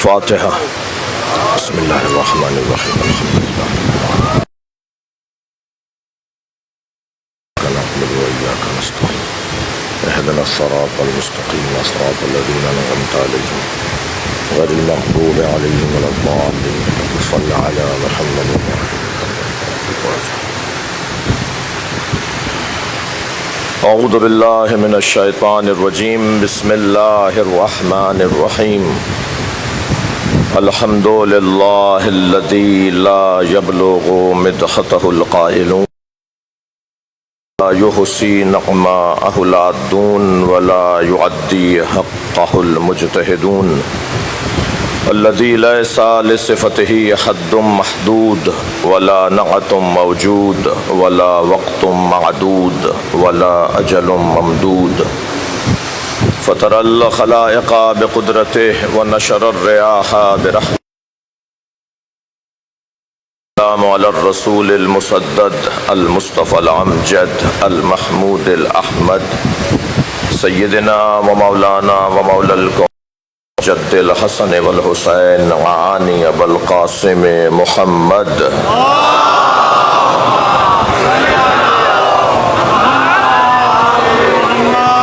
فاتحہ۔ بسم اللہ الرحمن الرحیم الحمدللہ نحمده وإياك نستعين اهدنا الصراط المستقيم صراط الذين أنعمت عليهم غير المغضوب عليهم ولا الضالين صل على محمد اعوذ باللہ من الشیطان الرجیم بسم اللہ الرحمن الرحیم الحمد للہ الذی لا یبلغ مدحتہ القائلون لا یحصی نعماءہ العادون ولا یعدی حقہ المجتہدون الذی لیس لصفتہ حد محدود ولا نعت موجود ولا وقت معدود ولا اجل ممدود فطر الخلائق بقدرته ونشر الرياح برحمته السلام على الرسول المسدد المصطفى الامجد المحمود الاحمد سیدنا ومولانا ومولا الكون جد الحسن والحسین عانی ابو القاسم محمد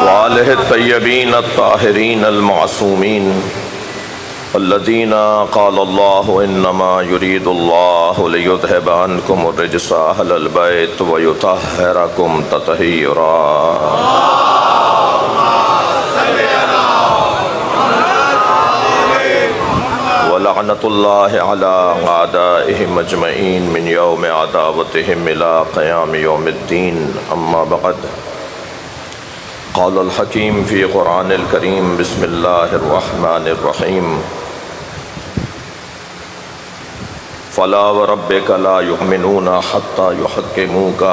وآلہ الطیبین الطاہرین المعصومین الذین قال اللہ انما یرید اللہ لیذہب عنکم الرجس اہل البیت ویطہرکم تطہیرا لعنت اللہ علی اعدائہم اجمعین من یوم عداوتہم الى قیام یوم الدین اما بعد قال الحکیم فی قرآن الکریم بسم اللہ الرحمن الرحیم فلا وربک لا یؤمنون حتی یحکموک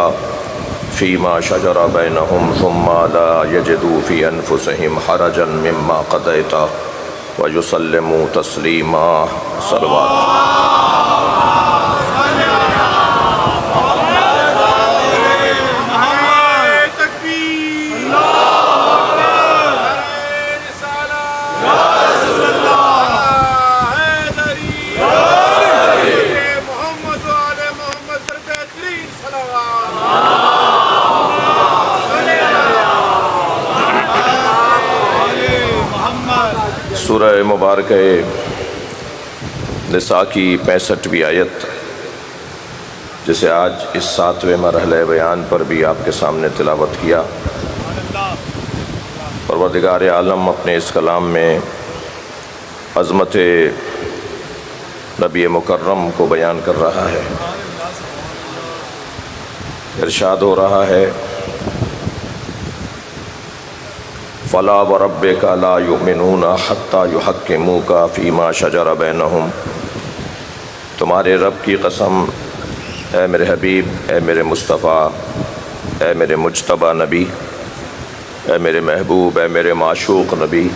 فیما شجر بینہم ثم لا یجدوا فی انفسہم حرجا مما قضیت وَيُسَلِّمُوا تَسْلِيمًا صلوات سورہ مبارکہ نساء کی 65ویں آیت جسے آج اس 7ویں مرحلہ بیان پر بھی آپ کے سامنے تلاوت کیا۔ پروردگار عالم اپنے اس کلام میں عظمت نبی مکرم کو بیان کر رہا ہے۔ ارشاد ہو رہا ہے فلا وربک لا یؤمنون حتی یحکموک فیما شجر بینہم، تمہارے رب کی قسم اے میرے حبیب، اے میرے مصطفیٰ، اے میرے مجتبی نبی، اے میرے محبوب، اے میرے معشوق نبی،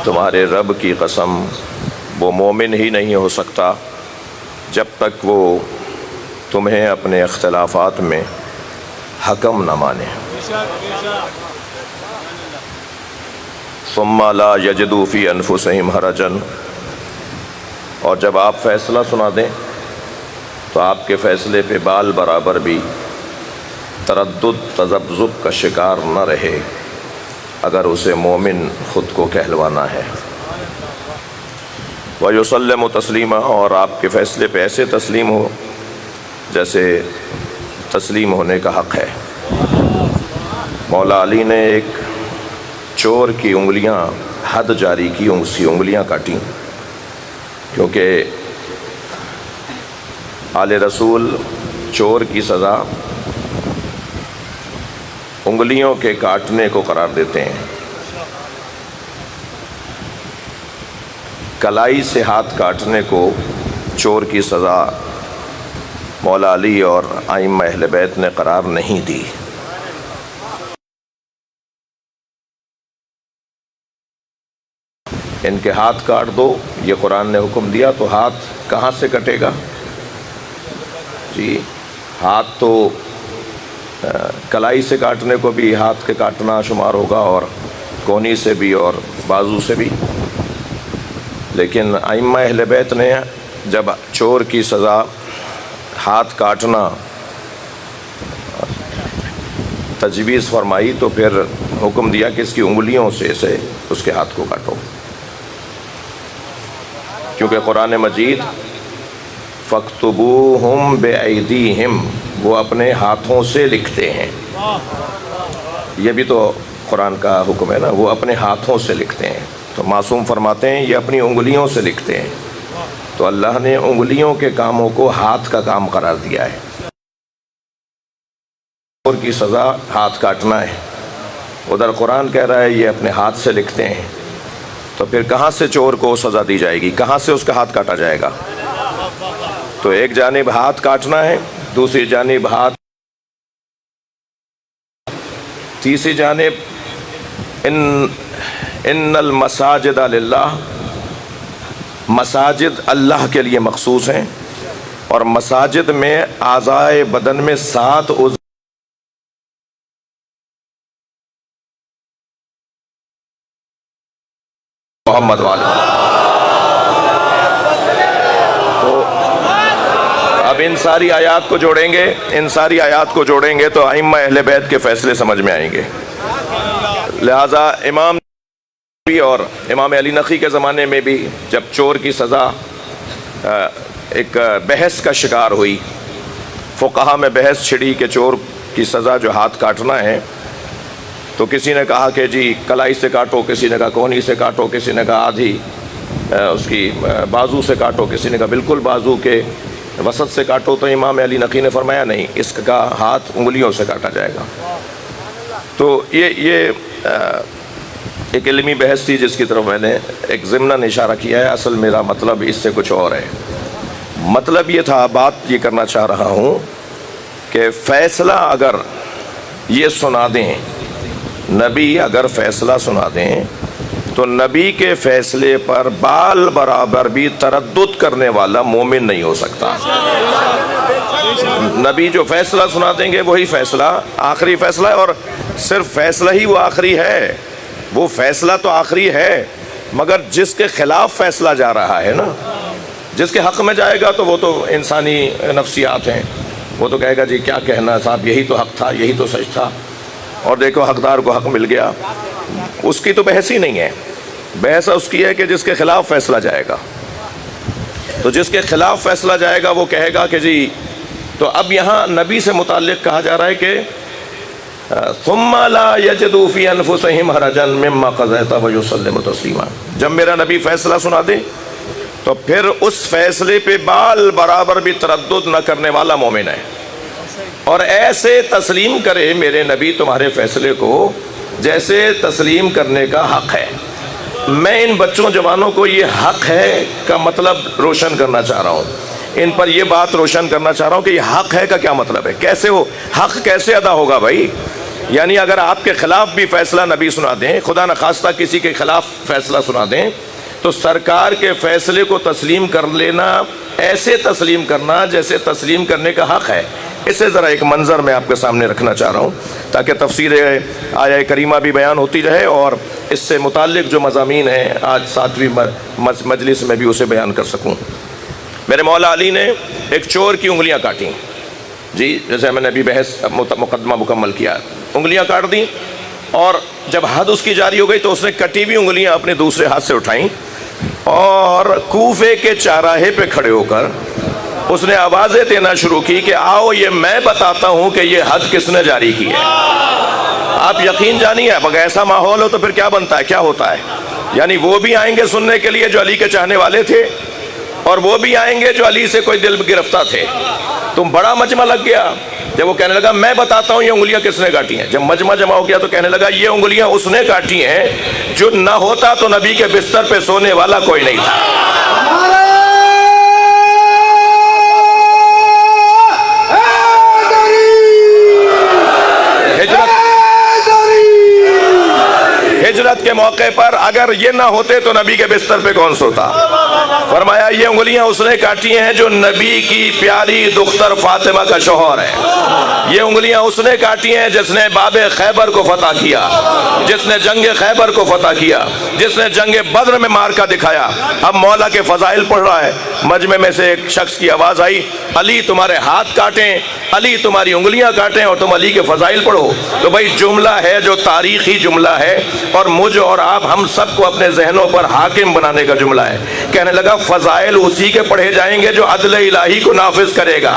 تمہارے رب کی قسم وہ مومن ہی نہیں ہو سکتا جب تک وہ تمہیں اپنے اختلافات میں حکم نہ مانے۔ ثم لا یجدوا فی انفسہم حرجا، اور جب آپ فیصلہ سنا دیں تو آپ کے فیصلے پہ بال برابر بھی تردد تذبذب کا شکار نہ رہے اگر اسے مومن خود کو کہلوانا ہے۔ وَيُسَلِّمُ تَسْلِيمًا، اور آپ کے فیصلے پہ ایسے تسلیم ہو جیسے تسلیم ہونے کا حق ہے۔ مولا علی نے ایک چور کی انگلیاں حد جاری کی، اسی انگلیاں کاٹیں، کیونکہ آل رسول چور کی سزا انگلیوں کے کاٹنے کو قرار دیتے ہیں۔ کلائی سے ہاتھ کاٹنے کو چور کی سزا مولا علی اور ائمہ اہل بیت نے قرار نہیں دی۔ ان کے ہاتھ کاٹ دو، یہ قرآن نے حکم دیا، تو ہاتھ کہاں سے کٹے گا؟ جی ہاتھ تو کلائی سے کاٹنے کو بھی ہاتھ کے کاٹنا شمار ہوگا، اور کونی سے بھی اور بازو سے بھی۔ لیکن ائمہ اہل بیت نے جب چور کی سزا ہاتھ کاٹنا تجویز فرمائی تو پھر حکم دیا کہ اس کی انگلیوں سے اس کے ہاتھ کو کاٹو، کیونکہ قرآن مجید فَاكْتُبُوهُمْ بِأَيْدِيهِمْ وہ اپنے ہاتھوں سے لکھتے ہیں، یہ بھی تو قرآن کا حکم ہے نا، وہ اپنے ہاتھوں سے لکھتے ہیں۔ تو معصوم فرماتے ہیں یہ اپنی انگلیوں سے لکھتے ہیں، تو اللہ نے انگلیوں کے کاموں کو ہاتھ کا کام قرار دیا ہے۔ چور کی سزا ہاتھ کاٹنا ہے، ادھر قرآن کہہ رہا ہے یہ اپنے ہاتھ سے لکھتے ہیں، تو پھر کہاں سے چور کو سزا دی جائے گی، کہاں سے اس کا ہاتھ کاٹا جائے گا؟ تو ایک جانب ہاتھ کاٹنا ہے، دوسری جانب ہاتھ، تیسری جانب ان المساجد للہ، مساجد اللہ کے لیے مخصوص ہیں، اور مساجد میں اعضائے بدن میں 7 عضو محمد والے۔ تو اب ان ساری آیات کو جوڑیں گے تو ائمہ اہل بیت کے فیصلے سمجھ میں آئیں گے۔ لہذا امام اور امام علی نقی کے زمانے میں بھی جب چور کی سزا ایک بحث کا شکار ہوئی، فقہا میں بحث چھڑی کہ چور کی سزا جو ہاتھ کاٹنا ہے، تو کسی نے کہا کہ جی کلائی سے کاٹو، کسی نے کہا کونی سے کاٹو، کسی نے کہا آدھی اس کی بازو سے کاٹو، کسی نے کہا بالکل بازو کے وسط سے کاٹو۔ تو امام علی نقی نے فرمایا نہیں، اس کا ہاتھ انگلیوں سے کاٹا جائے گا۔ تو یہ ایک علمی بحث تھی جس کی طرف میں نے ایک ضمناً اشارہ کیا ہے، اصل میرا مطلب اس سے کچھ اور ہے۔ مطلب یہ تھا، بات یہ کرنا چاہ رہا ہوں کہ فیصلہ اگر یہ سنا دیں، نبی اگر فیصلہ سنا دیں تو نبی کے فیصلے پر بال برابر بھی تردد کرنے والا مومن نہیں ہو سکتا۔ نبی جو فیصلہ سنا دیں گے وہی فیصلہ آخری فیصلہ ہے، اور صرف فیصلہ ہی وہ آخری ہے، وہ فیصلہ تو آخری ہے، مگر جس کے خلاف فیصلہ جا رہا ہے نا، جس کے حق میں جائے گا تو وہ تو انسانی نفسیات ہیں، وہ تو کہے گا جی کیا کہنا صاحب، یہی تو حق تھا، یہی تو سچ تھا، اور دیکھو حقدار کو حق مل گیا۔ اس کی تو بحث ہی نہیں ہے، بحث اس کی ہے کہ جس کے خلاف فیصلہ جائے گا۔ تو جس کے خلاف فیصلہ جائے گا وہ کہے گا کہ جی، تو اب یہاں نبی سے متعلق کہا جا رہا ہے کہ ثم لا یجدوا فی انفسہم حرجا مما قضیت ویسلموا تسلیما، جب میرا نبی فیصلہ سنا دے تو پھر اس فیصلے پہ بال برابر بھی تردد نہ کرنے والا مومن ہے، اور ایسے تسلیم کرے میرے نبی تمہارے فیصلے کو جیسے تسلیم کرنے کا حق ہے۔ میں ان بچوں جوانوں کو یہ حق ہے کا مطلب روشن کرنا چاہ رہا ہوں، ان پر یہ بات روشن کرنا چاہ رہا ہوں کہ یہ حق ہے کا کیا مطلب ہے، کیسے ہو حق کیسے ادا ہوگا بھائی؟ یعنی اگر آپ کے خلاف بھی فیصلہ نبی سنا دیں، خدا نخواستہ کسی کے خلاف فیصلہ سنا دیں، تو سرکار کے فیصلے کو تسلیم کر لینا، ایسے تسلیم کرنا جیسے تسلیم کرنے کا حق ہے۔ اسے ذرا ایک منظر میں آپ کے سامنے رکھنا چاہ رہا ہوں تاکہ تفسیر آیہ کریمہ بھی بیان ہوتی رہے، اور اس سے متعلق جو مضامین ہیں آج 7ویں مجلس میں بھی اسے بیان کر سکوں۔ میرے مولا علی نے ایک چور کی انگلیاں کاٹیں، جی جیسے میں نے ابھی بحث مقدمہ مکمل کیا، انگلیاں کاٹ دیں، اور جب حد اس کی جاری ہو گئی تو اس نے کٹی ہوئی انگلیاں اپنے دوسرے ہاتھ سے اٹھائیں، اور کوفے کے چاراہے پہ کھڑے ہو کر اس نے آوازیں دینا شروع کی کہ آؤ یہ میں بتاتا ہوں کہ یہ حد کس نے جاری کی ہے۔ آپ یقین جانیے، اب اگر ایسا ماحول ہو تو پھر کیا بنتا ہے، کیا ہوتا ہے؟ یعنی وہ بھی آئیں گے سننے کے لیے جو علی کے چاہنے والے تھے، اور وہ بھی آئیں گے جو علی سے کوئی دل گرفتہ تھے۔ تم بڑا مجمع لگ گیا جب وہ کہنے لگا میں بتاتا ہوں یہ انگلیاں کس نے کاٹی ہیں۔ جب مجمع جمع ہو گیا تو کہنے لگا یہ انگلیاں اس نے کاٹی ہیں جو نہ ہوتا تو نبی کے بستر پہ سونے والا کوئی نہیں تھا۔ ہجرت کے موقع پر اگر یہ نہ ہوتے تو نبی کے بستر پہ کون سوتا؟ فرمایا یہ انگلیاں اس نے کاٹی ہیں جو نبی کی پیاری دختر فاطمہ کا شوہر ہے، یہ انگلیاں اس نے کاٹی ہیں جس نے باب خیبر کو فتح کیا، جس نے جنگ خیبر کو فتح کیا، جس نے جنگ بدر میں مارکا دکھایا۔ اب مولا کے فضائل پڑھ رہا ہے، مجمع میں سے ایک شخص کی آواز آئی، علی تمہارے ہاتھ کاٹیں، علی تمہاری انگلیاں کاٹیں اور تم علی کے فضائل پڑھو۔ تو بھائی جملہ ہے جو تاریخی جملہ ہے اور مجھ اور آپ ہم سب کو اپنے ذہنوں پر حاکم بنانے کا جملہ ہے۔ کہنے لگا فضائل اسی کے پڑھے جائیں گے جو عدل الہی کو نافذ کرے گا۔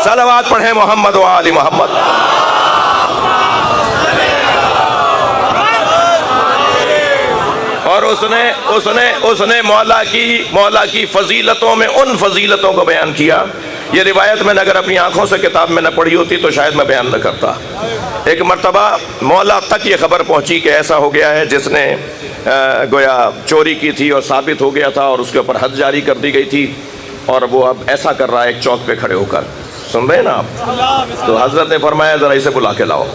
صلوات پڑھیں محمد و آل محمد۔ اور اس نے مولا کی فضیلتوں میں ان فضیلتوں کو بیان کیا۔ یہ روایت میں نے اگر اپنی آنکھوں سے کتاب میں نہ پڑھی ہوتی تو شاید میں بیان نہ کرتا۔ ایک مرتبہ مولا تک یہ خبر پہنچی کہ ایسا ہو گیا ہے جس نے گویا چوری کی تھی اور ثابت ہو گیا تھا اور اس کے اوپر حد جاری کر دی گئی تھی، اور وہ اب ایسا کر رہا ہے ایک چوک پہ کھڑے ہو کر، سن رہے ہیں نا آپ؟ تو حضرت نے فرمایا ذرا اسے بلا کے لاؤ۔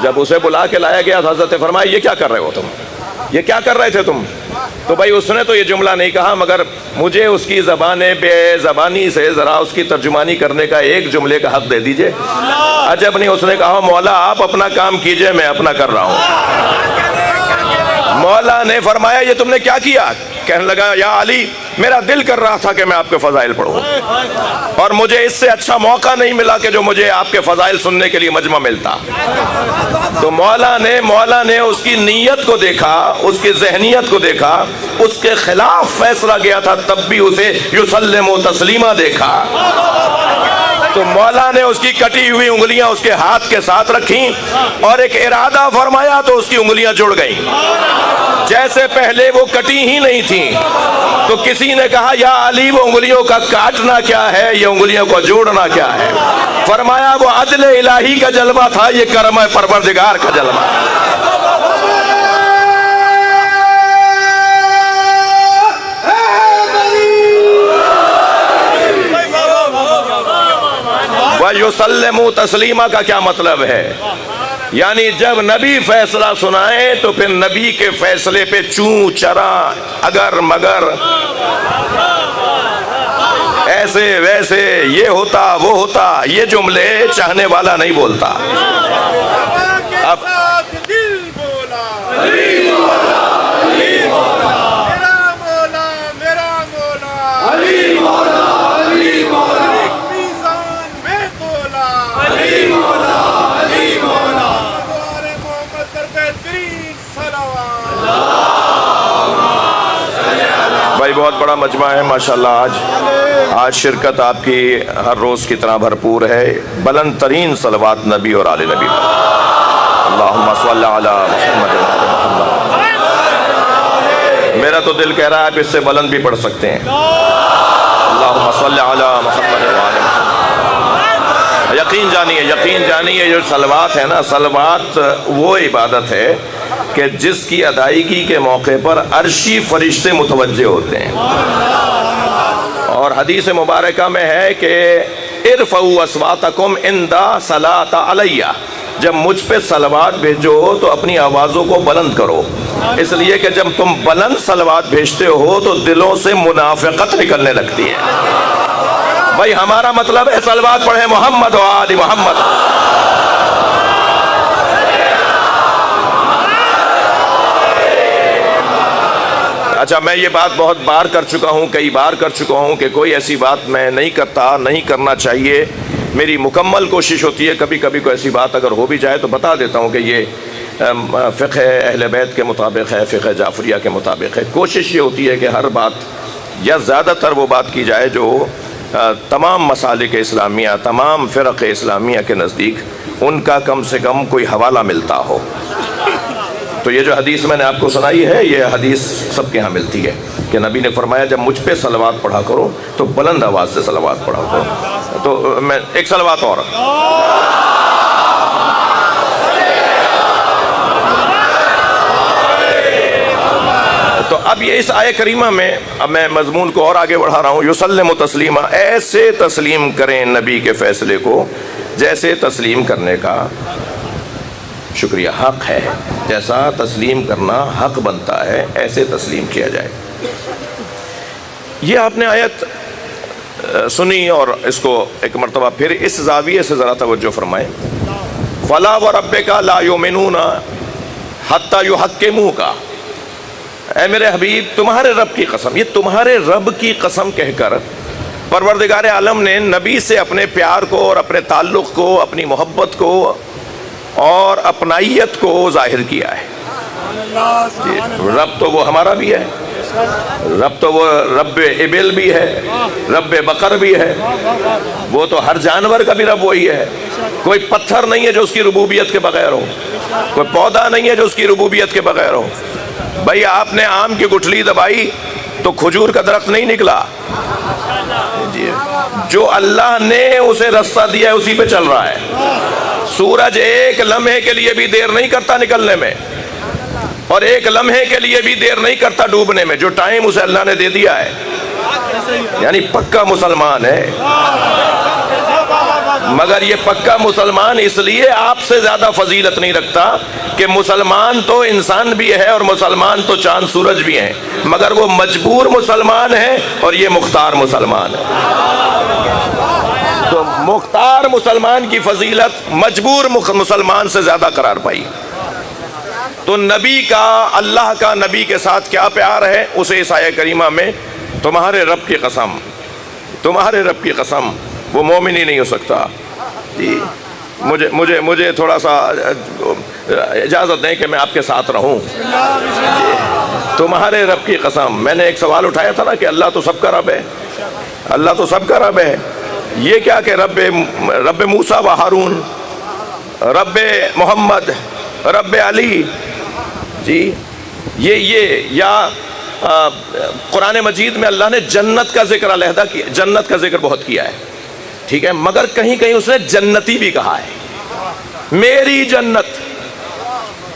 جب اسے بلا کے لایا گیا تو حضرت نے فرمایا یہ کیا کر رہے ہو تم، یہ کیا کر رہے تھے تم؟ تو بھائی اس نے تو یہ جملہ نہیں کہا، مگر مجھے اس کی بے زبانی سے ذرا اس کی ترجمانی کرنے کا ایک جملے کا حق دے دیجئے۔ عجب نہیں، اس نے کہا مولا آپ اپنا کام کیجئے، میں اپنا کر رہا ہوں۔ مولا نے فرمایا یہ تم نے کیا کیا؟ کہنے لگا یا علی میرا دل کر رہا تھا کہ میں آپ کے فضائل پڑھوں، اور مجھے اس سے اچھا موقع نہیں ملا کہ جو مجھے آپ کے فضائل سننے کے لیے مجمع ملتا۔ تو مولا نے اس کی نیت کو دیکھا، اس کی ذہنیت کو دیکھا، اس کے خلاف فیصلہ گیا تھا تب بھی اسے یسلم و تسلیمہ دیکھا۔ تو مولا نے اس کی کٹی ہوئی انگلیاں اس کے ہاتھ کے ساتھ رکھیں اور ایک ارادہ فرمایا تو اس کی انگلیاں جڑ گئیں، جیسے پہلے وہ کٹی ہی نہیں تھیں۔ تو کسی نے کہا یا علی وہ انگلیوں کا کاٹنا کیا ہے، یہ انگلیوں کو جوڑنا کیا ہے؟ فرمایا وہ عدل الہی کا جلوہ تھا، یہ کرم پروردگار کا جلوہ۔ وَيُسَلِّمُ تسلیمہ کا کیا مطلب ہے؟ یعنی جب نبی فیصلہ سنائے تو پھر نبی کے فیصلے پہ چوں چرا اگر مگر، ایسے ویسے، یہ ہوتا وہ ہوتا، یہ جملے چاہنے والا نہیں بولتا۔ اب بھائی بہت بڑا مجمع ہے ماشاءاللہ، آج شرکت آپ کی ہر روز کی طرح بھرپور ہے۔ بلند ترین صلوات نبی اور آل نبی پر، اللہم صلی علی محمد و آل محمد۔ میرا تو دل کہہ رہا ہے آپ اس سے بلند بھی پڑھ سکتے ہیں، اللہم صلی علی محمد و آل محمد۔ یقین جانیے جو صلوات ہے نا، صلوات وہ عبادت ہے کہ جس کی ادائیگی کے موقع پر عرشی فرشتے متوجہ ہوتے ہیں، اور حدیث مبارکہ میں ہے کہ ارفعوا اصواتکم عند صلاۃ علیہ، جب مجھ پہ صلوات بھیجو تو اپنی آوازوں کو بلند کرو، اس لیے کہ جب تم بلند صلوات بھیجتے ہو تو دلوں سے منافقت نکلنے لگتی ہے۔ بھائی ہمارا مطلب ہے صلوات پڑھیں محمد و آل محمد۔ اچھا میں یہ بات بہت بار کر چکا ہوں، کئی بار کر چکا ہوں کہ کوئی ایسی بات میں نہیں کرتا، نہیں کرنا چاہیے۔ میری مکمل کوشش ہوتی ہے کبھی کبھی کوئی ایسی بات اگر ہو بھی جائے تو بتا دیتا ہوں کہ یہ فقہ اہل بیت کے مطابق ہے، فقہ جعفریہ کے مطابق ہے۔ کوشش یہ ہوتی ہے کہ ہر بات یا زیادہ تر وہ بات کی جائے جو تمام مسالک اسلامیہ، تمام فرق اسلامیہ کے نزدیک ان کا کم سے کم کوئی حوالہ ملتا ہو۔ تو یہ جو حدیث میں نے آپ کو سنائی ہے، یہ حدیث سب کے ہاں ملتی ہے کہ نبی نے فرمایا جب مجھ پہ صلوات پڑھا کرو تو بلند آواز سے صلوات پڑھا کرو۔ تو میں ایک صلوات اور، تو اب یہ اس آیہ کریمہ میں اب میں مضمون کو اور آگے بڑھا رہا ہوں۔ یسلم تسلیمہ، ایسے تسلیم کریں نبی کے فیصلے کو جیسے تسلیم کرنے کا شکریہ، حق ہے، جیسا تسلیم کرنا حق بنتا ہے ایسے تسلیم کیا جائے۔ یہ آپ نے آیت سنی اور اس کو ایک مرتبہ پھر اس زاویے سے ذرا توجہ فرمائیں۔ فَلَا وَرَبِّكَ لَا يُؤْمِنُونَ حَتَّى يُحَكِّمُوكَ، اے میرے حبیب تمہارے رب کی قسم، یہ تمہارے رب کی قسم کہہ کر پروردگار عالم نے نبی سے اپنے پیار کو اور اپنے تعلق کو، اپنی محبت کو اور اپنائیت کو ظاہر کیا ہے۔ رب تو وہ ہمارا بھی ہے، رب تو وہ رب ابل بھی ہے، رب بقر بھی ہے، وہ تو ہر جانور کا بھی رب وہی ہے۔ کوئی پتھر نہیں ہے جو اس کی ربوبیت کے بغیر ہو، کوئی پودا نہیں ہے جو اس کی ربوبیت کے بغیر ہو۔ بھائی آپ نے آم کی گٹھلی دبائی تو کھجور کا درخت نہیں نکلا، جو اللہ نے اسے رستہ دیا ہے اسی پہ چل رہا ہے۔ سورج ایک لمحے کے لیے بھی دیر نہیں کرتا نکلنے میں، اور ایک لمحے کے لیے بھی دیر نہیں کرتا ڈوبنے میں، جو ٹائم اسے اللہ نے دے دیا ہے، یعنی پکا مسلمان ہے۔ مگر یہ پکا مسلمان اس لیے آپ سے زیادہ فضیلت نہیں رکھتا کہ مسلمان تو انسان بھی ہے اور مسلمان تو چاند سورج بھی ہیں، مگر وہ مجبور مسلمان ہے اور یہ مختار مسلمان ہے۔ تو مختار مسلمان کی فضیلت مجبور مسلمان سے زیادہ قرار پائی۔ تو نبی کا، اللہ کا نبی کے ساتھ کیا پیار ہے، اسے اس آیہ کریمہ میں تمہارے رب کی قسم، تمہارے رب کی قسم، وہ مومن ہی نہیں ہو سکتا۔ جی مجھے تھوڑا سا اجازت دیں کہ میں آپ کے ساتھ رہوں۔ تمہارے رب کی قسم، میں نے ایک سوال اٹھایا تھا نا کہ اللہ تو سب کا رب ہے، اللہ تو سب کا رب ہے، یہ کیا کہ رب موسیٰ و ہارون، رب محمد، رب علی، جی یہ یا قرآن مجید میں اللہ نے جنت کا ذکر علیحدہ کیا، جنت کا ذکر بہت کیا ہے، ٹھیک ہے، مگر کہیں کہیں اس نے جنتی بھی کہا ہے، میری جنت۔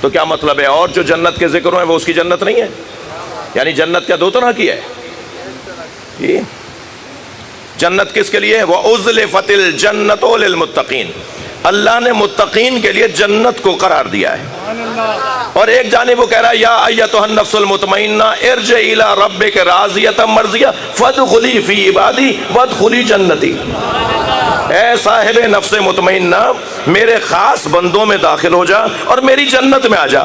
تو کیا مطلب ہے؟ اور جو جنت کے ذکر ہیں وہ اس کی جنت نہیں ہے؟ یعنی جنت کیا دو طرح کی ہے؟ جی جنت کس کے لیے ہے؟ وَأُزْلِفَتِ الْجَنَّةُ لِلْمُتَّقِينَ، اللہ نے متقین کے لیے جنت کو قرار دیا ہے۔ اور ایک جانب وہ کہہ رہا ہے یا ایتھا النفس المطمئنہ ارجعی الی ربک راضیۃ مرضیہ فادخلی فی عبادی وادخلی جنتی، اے صاحب نفس مطمئنہ میرے خاص بندوں میں داخل ہو جا اور میری جنت میں آ جا۔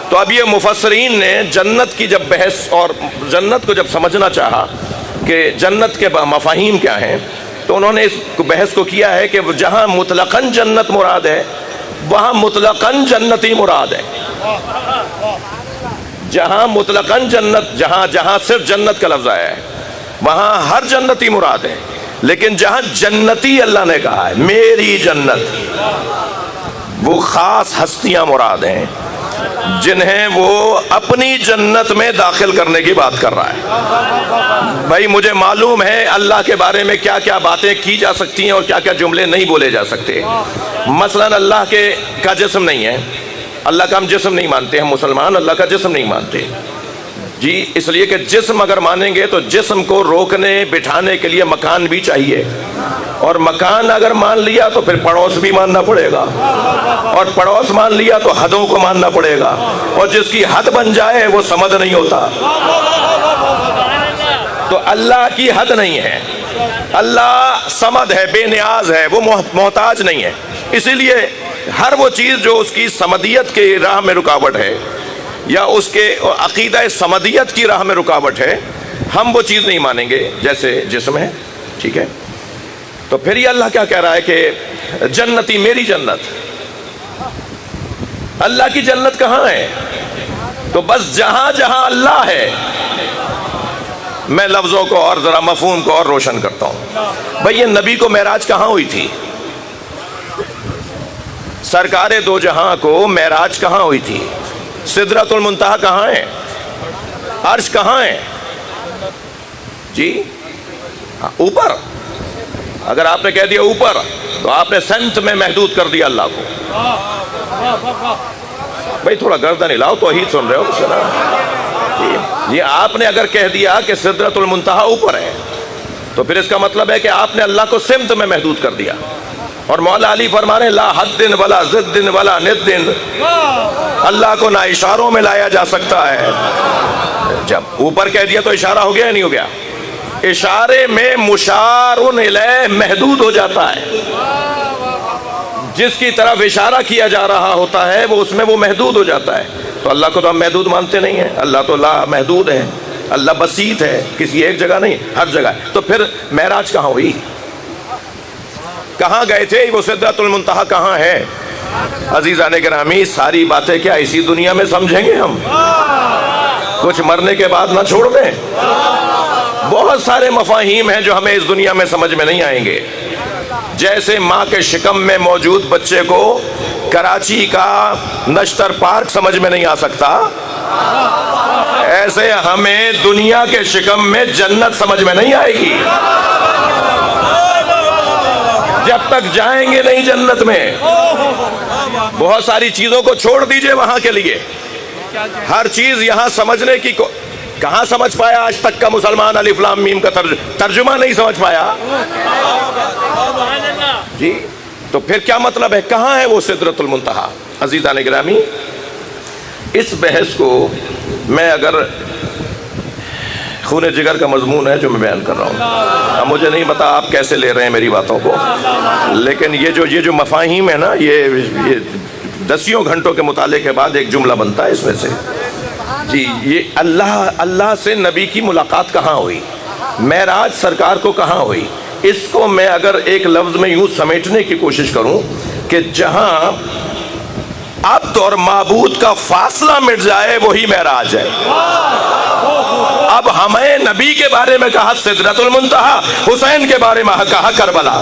تو اب یہ مفسرین نے جنت کی جب بحث اور جنت کو جب سمجھنا چاہا کہ جنت کے مفاہیم کیا ہیں، تو انہوں نے اس بحث کو کیا ہے کہ جہاں مطلقاً جنت مراد ہے وہاں مطلقاً جنتی مراد ہے، جہاں مطلقاً جنت، جہاں صرف جنت کا لفظ آیا ہے وہاں ہر جنتی مراد ہے، لیکن جہاں جنتی اللہ نے کہا ہے میری جنت، وہ خاص ہستیاں مراد ہیں جنہیں وہ اپنی جنت میں داخل کرنے کی بات کر رہا ہے۔ بھائی مجھے معلوم ہے اللہ کے بارے میں کیا کیا باتیں کی جا سکتی ہیں اور کیا کیا جملے نہیں بولے جا سکتے۔ مثلا اللہ کا جسم نہیں ہے، اللہ کا ہم جسم نہیں مانتے، ہم مسلمان اللہ کا جسم نہیں مانتے، جی اس لیے کہ جسم اگر مانیں گے تو جسم کو روکنے بٹھانے کے لیے مکان بھی چاہیے، اور مکان اگر مان لیا تو پھر پڑوس بھی ماننا پڑے گا، اور پڑوس مان لیا تو حدوں کو ماننا پڑے گا، اور جس کی حد بن جائے وہ سمد نہیں ہوتا۔ تو اللہ کی حد نہیں ہے، اللہ سمد ہے، بے نیاز ہے، وہ محتاج نہیں ہے، اسی لیے ہر وہ چیز جو اس کی سمدیت کی راہ میں رکاوٹ ہے یا اس کے عقیدہ سمدیت کی راہ میں رکاوٹ ہے، ہم وہ چیز نہیں مانیں گے جیسے جسم ہے، ٹھیک ہے۔ تو پھر یہ اللہ کیا کہہ رہا ہے کہ جنتی میری جنت، اللہ کی جنت کہاں ہے؟ تو بس جہاں جہاں اللہ ہے۔ میں لفظوں کو اور ذرا مفہوم کو اور روشن کرتا ہوں۔ بھئی یہ نبی کو معراج کہاں ہوئی تھی؟ سرکار دو جہاں کو معراج کہاں ہوئی تھی؟ سدرۃ المنتہا کہاں ہے؟ عرش کہاں ہے؟ جی اوپر۔ اگر آپ نے کہہ دیا اوپر تو آپ نے سمت میں محدود کر دیا اللہ کو۔ بھائی تھوڑا گردن ہلاؤ، توحید سن رہے ہو؟ یہ آپ نے اگر کہہ دیا کہ سدرۃ المنتہا اوپر ہے تو پھر اس کا مطلب ہے کہ آپ نے اللہ کو سمت میں محدود کر دیا۔ اور مولا علی فرما رہے لا حد ولا ضد ولا ند، اللہ کو نہ اشاروں میں لایا جا سکتا ہے. جب اوپر کہہ دیا تو اشارہ ہو گیا یا نہیں ہو گیا؟ اشارے میں مشار الیہ محدود ہو جاتا ہے. جس کی طرف اشارہ کیا جا رہا ہوتا ہے وہ اس میں وہ محدود ہو جاتا ہے. تو اللہ کو تو ہم محدود مانتے نہیں ہیں. اللہ تو لا محدود ہے، اللہ بسیط ہے، کسی ایک جگہ نہیں، ہر جگہ ہے. تو پھر معراج کہاں ہوئی؟ کہاں گئے تھے؟ وہ سدرۃ المنتہا کہاں ہے؟ عزیزان گرامی، ساری باتیں کیا اسی دنیا میں سمجھیں گے ہم؟ کچھ مرنے کے بعد نہ چھوڑ دیں؟ بہت سارے مفاہیم ہیں جو ہمیں اس دنیا میں سمجھ میں نہیں آئیں گے. جیسے ماں کے شکم میں موجود بچے کو کراچی کا نشتر پارک سمجھ میں نہیں آ سکتا، ایسے ہمیں دنیا کے شکم میں جنت سمجھ میں نہیں آئے گی جب تک جائیں گے نہیں جنت میں. بہت ساری چیزوں کو چھوڑ دیجئے وہاں کے لیے. ہر چیز یہاں سمجھنے کی کہاں سمجھ پایا آج تک کا مسلمان الف لام میم کا ترجمہ نہیں سمجھ پایا جی. تو پھر کیا مطلب ہے؟ کہاں ہے وہ سدرۃ المنتہا؟ عزیزان گرامی، اس بحث کو میں اگر خون جگر کا مضمون ہے جو میں بیان کر رہا ہوں، اب مجھے نہیں پتا آپ کیسے لے رہے ہیں میری باتوں کو، لیکن یہ جو مفاہیم ہے نا، یہ دسیوں گھنٹوں کے مطالعے کے بعد ایک جملہ بنتا ہے اس میں سے. جی، یہ اللہ سے نبی کی ملاقات کہاں ہوئی؟ معراج سرکار کو کہاں ہوئی؟ اس کو میں اگر ایک لفظ میں یوں سمیٹنے کی کوشش کروں کہ جہاں عبد اور معبود کا فاصلہ مٹ جائے وہی معراج ہے. اب ہمیں نبی کے بارے میں کہا سدرۃ المنتہا، حسین کے بارے میں کہا کربلا.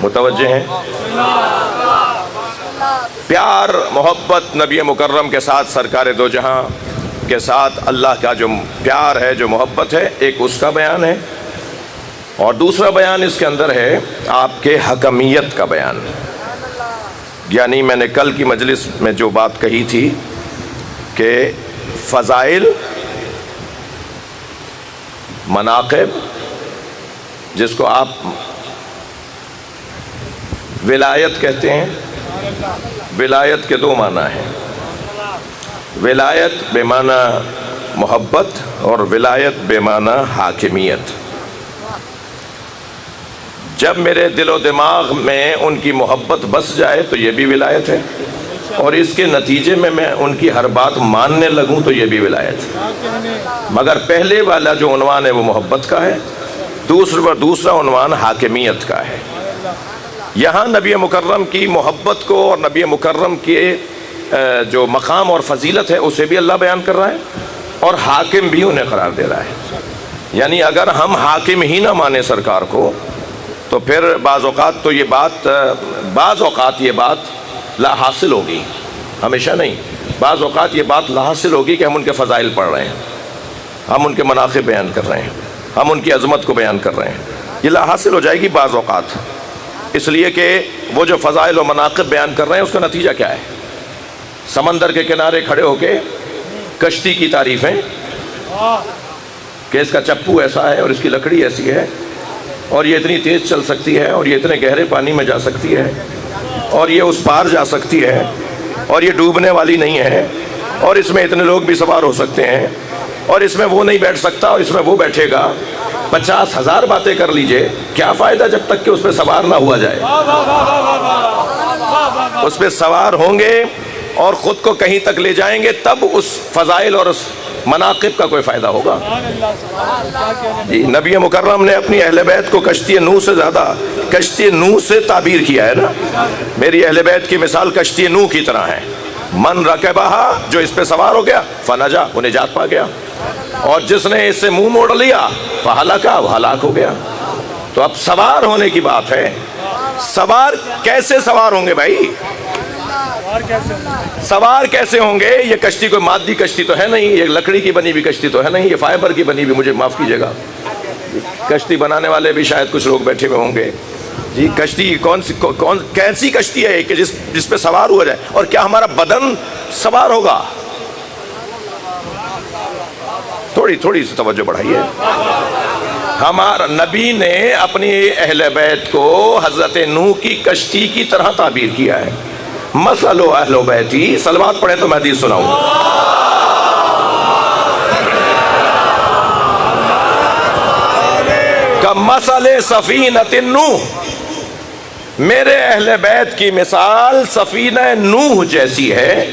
متوجہ ہیں؟ پیار محبت نبی مکرم کے ساتھ، سرکار دو جہاں کے ساتھ اللہ کا جو پیار ہے، جو محبت ہے، ایک اس کا بیان ہے، اور دوسرا بیان اس کے اندر ہے آپ کے حکمیت کا بیان. یعنی میں نے کل کی مجلس میں جو بات کہی تھی کہ فضائل، مناقب، جس کو آپ ولایت کہتے ہیں، ولایت کے دو معنی ہیں. ولایت بے معنی محبت اور ولایت بے معنی حاکمیت. جب میرے دل و دماغ میں ان کی محبت بس جائے تو یہ بھی ولایت ہے، اور اس کے نتیجے میں ان کی ہر بات ماننے لگوں تو یہ بھی ولایت ہے. مگر پہلے والا جو عنوان ہے وہ محبت کا ہے، دوسرا عنوان حاکمیت کا ہے. یہاں نبی مکرم کی محبت کو اور نبی مکرم کے جو مقام اور فضیلت ہے اسے بھی اللہ بیان کر رہا ہے، اور حاکم بھی انہیں قرار دے رہا ہے. یعنی اگر ہم حاکم ہی نہ مانیں سرکار کو تو پھر بعض اوقات یہ بات لا حاصل ہوگی، ہمیشہ نہیں. بعض اوقات یہ بات لا حاصل ہوگی کہ ہم ان کے فضائل پڑھ رہے ہیں، ہم ان کے مناقب بیان کر رہے ہیں، ہم ان کی عظمت کو بیان کر رہے ہیں. یہ لا حاصل ہو جائے گی بعض اوقات، اس لیے کہ وہ جو فضائل و مناقب بیان کر رہے ہیں اس کا نتیجہ کیا ہے؟ سمندر کے کنارے کھڑے ہو کے کشتی کی تعریفیں کہ اس کا چپو ایسا ہے اور اس کی لکڑی ایسی ہے اور یہ اتنی تیز چل سکتی ہے اور یہ اتنے گہرے پانی میں جا سکتی ہے اور یہ اس پار جا سکتی ہے اور یہ ڈوبنے والی نہیں ہے اور اس میں اتنے لوگ بھی سوار ہو سکتے ہیں اور اس میں وہ نہیں بیٹھ سکتا اور اس میں وہ بیٹھے گا. 50,000 باتیں کر لیجئے، کیا فائدہ جب تک کہ اس پہ سوار نہ ہوا جائے. اس پہ سوار ہوں گے اور خود کو کہیں تک لے جائیں گے تب اس فضائل اور اس مناقب کا کوئی فائدہ ہوگا. جی، نبی مکرم نے اپنی اہل بیت کو کشتی نوح سے زیادہ کشتی نوح سے تعبیر کیا ہے نا. میری اہل بیت کی مثال کشتی نوح کی طرح ہے. من رکبہا، جو اس پہ سوار ہو گیا، فنجا، وہ نجات پا گیا، اور جس نے اس سے منہ موڑ لیا فہلکا، وہ ہلاک ہو گیا. تو اب سوار ہونے کی بات ہے. سوار کیسے سوار ہوں گے بھائی؟ سوار کیسے ہوں گے؟ یہ کشتی کوئی مادی کشتی تو ہے نہیں، یہ لکڑی کی بنی ہوئی کشتی تو ہے نہیں، یہ فائبر کی بنی ہوئی، مجھے معاف کیجیے گا، کشتی بنانے والے بھی شاید کچھ لوگ بیٹھے ہوئے ہوں گے. جی کشتی کیسی کشتی ہے کہ جس پہ سوار ہوا جائے؟ اور کیا ہمارا بدن سوار ہوگا؟ تھوڑی سی توجہ بڑھائیے. ہمارا نبی نے اپنی اہل بیت کو حضرت نوح کی کشتی کی طرح تعبیر کیا ہے. مثل اہل بیتی، صلوات پڑھیں تو میں حدیث سناؤں. کمثل سفینۃ نوح، میرے اہل بیت کی مثال سفینہ نوح جیسی ہے.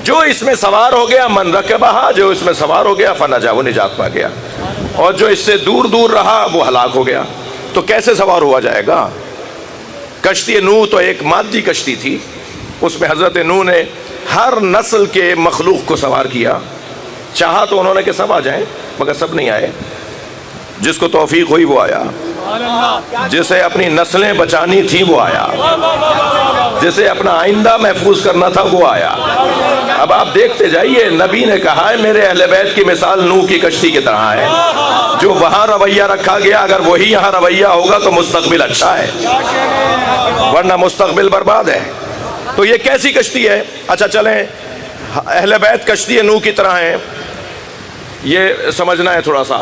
جو اس میں سوار ہو گیا من رکبہا، جو اس میں سوار ہو گیا فنجا، وہ نجات پا گیا، اور جو اس سے دور دور رہا وہ ہلاک ہو گیا. تو کیسے سوار ہوا جائے گا؟ کشتی نوح تو ایک مادی کشتی تھی، اس میں حضرت نوح نے ہر نسل کے مخلوق کو سوار کیا. چاہا تو انہوں نے کہ سب آ جائیں، مگر سب نہیں آئے. جس کو توفیق ہوئی وہ آیا، جسے اپنی نسلیں بچانی تھی وہ آیا، جسے اپنا آئندہ محفوظ کرنا تھا وہ آیا. اب آپ دیکھتے جائیے، نبی نے کہا ہے میرے اہل بیت کی مثال نوح کی کشتی کی طرح ہے. جو وہاں رویہ رکھا گیا اگر وہی یہاں رویہ ہوگا تو مستقبل اچھا ہے، ورنہ مستقبل برباد ہے. تو یہ کیسی کشتی ہے؟ اچھا چلیں، اہل بیت کشتی نوح کی طرح ہیں، یہ سمجھنا ہے تھوڑا سا.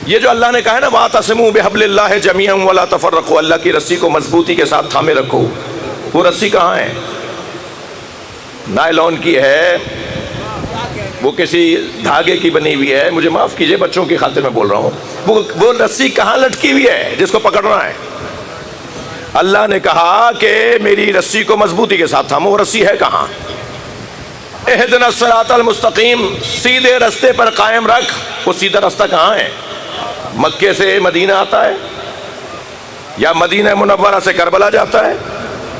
یہ جو اللہ نے کہا ہے نا وَاعْتَصِمُوا بِحَبْلِ اللَّهِ جَمِيعًا وَلَا تَفَرَّقُوا، اللہ کی رسی کو مضبوطی کے ساتھ تھامے رکھو. وہ رسی کہاں ہے؟ نائلون کی ہے، وہ کسی دھاگے کی بنی ہوئی ہے. مجھے معاف کیجئے، بچوں کی خاطر میں بول رہا ہوں. وہ رسی کہاں لٹکی ہوئی ہے جس کو پکڑنا ہے؟ اللہ نے کہا کہ میری رسی کو مضبوطی کے ساتھ تھامو. وہ رسی ہے کہاں؟ اہدنا الصراط المستقیم، سیدھے رستے پر قائم رکھ. وہ سیدھا رستہ کہاں ہے؟ مکے سے مدینہ آتا ہے یا مدینہ منورہ سے کربلا جاتا ہے؟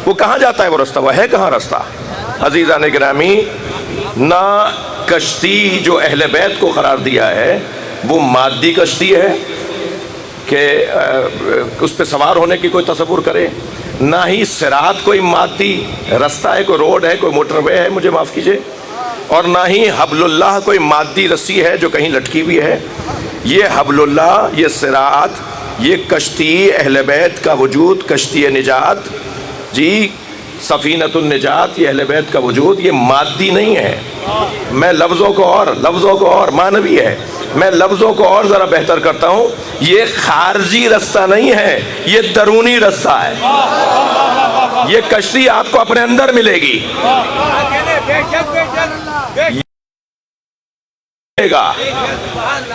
وہ کہاں جاتا ہے وہ رستہ؟ وہ ہے کہاں رستہ؟ عزیزان گرامی، نہ کشتی جو اہل بیت کو قرار دیا ہے وہ مادی کشتی ہے کہ اس پہ سوار ہونے کی کوئی تصور کرے، نہ ہی صراط کوئی مادی رستہ ہے، کوئی روڈ ہے، کوئی موٹر وے ہے، مجھے معاف کیجئے، اور نہ ہی حبل اللہ کوئی مادی رسی ہے جو کہیں لٹکی ہوئی ہے. یہ حبل اللہ، یہ صراط، یہ کشتی اہل بیت کا وجود، کشتی نجات، جی سفینۃ النجات، یہ اہل بیت کا وجود، یہ مادی نہیں ہے. میں لفظوں کو اور معنوی ہے، میں لفظوں کو اور ذرا بہتر کرتا ہوں. یہ خارجی رستہ نہیں ہے، یہ درونی رستہ ہے. یہ کشتی آپ کو اپنے اندر ملے گی.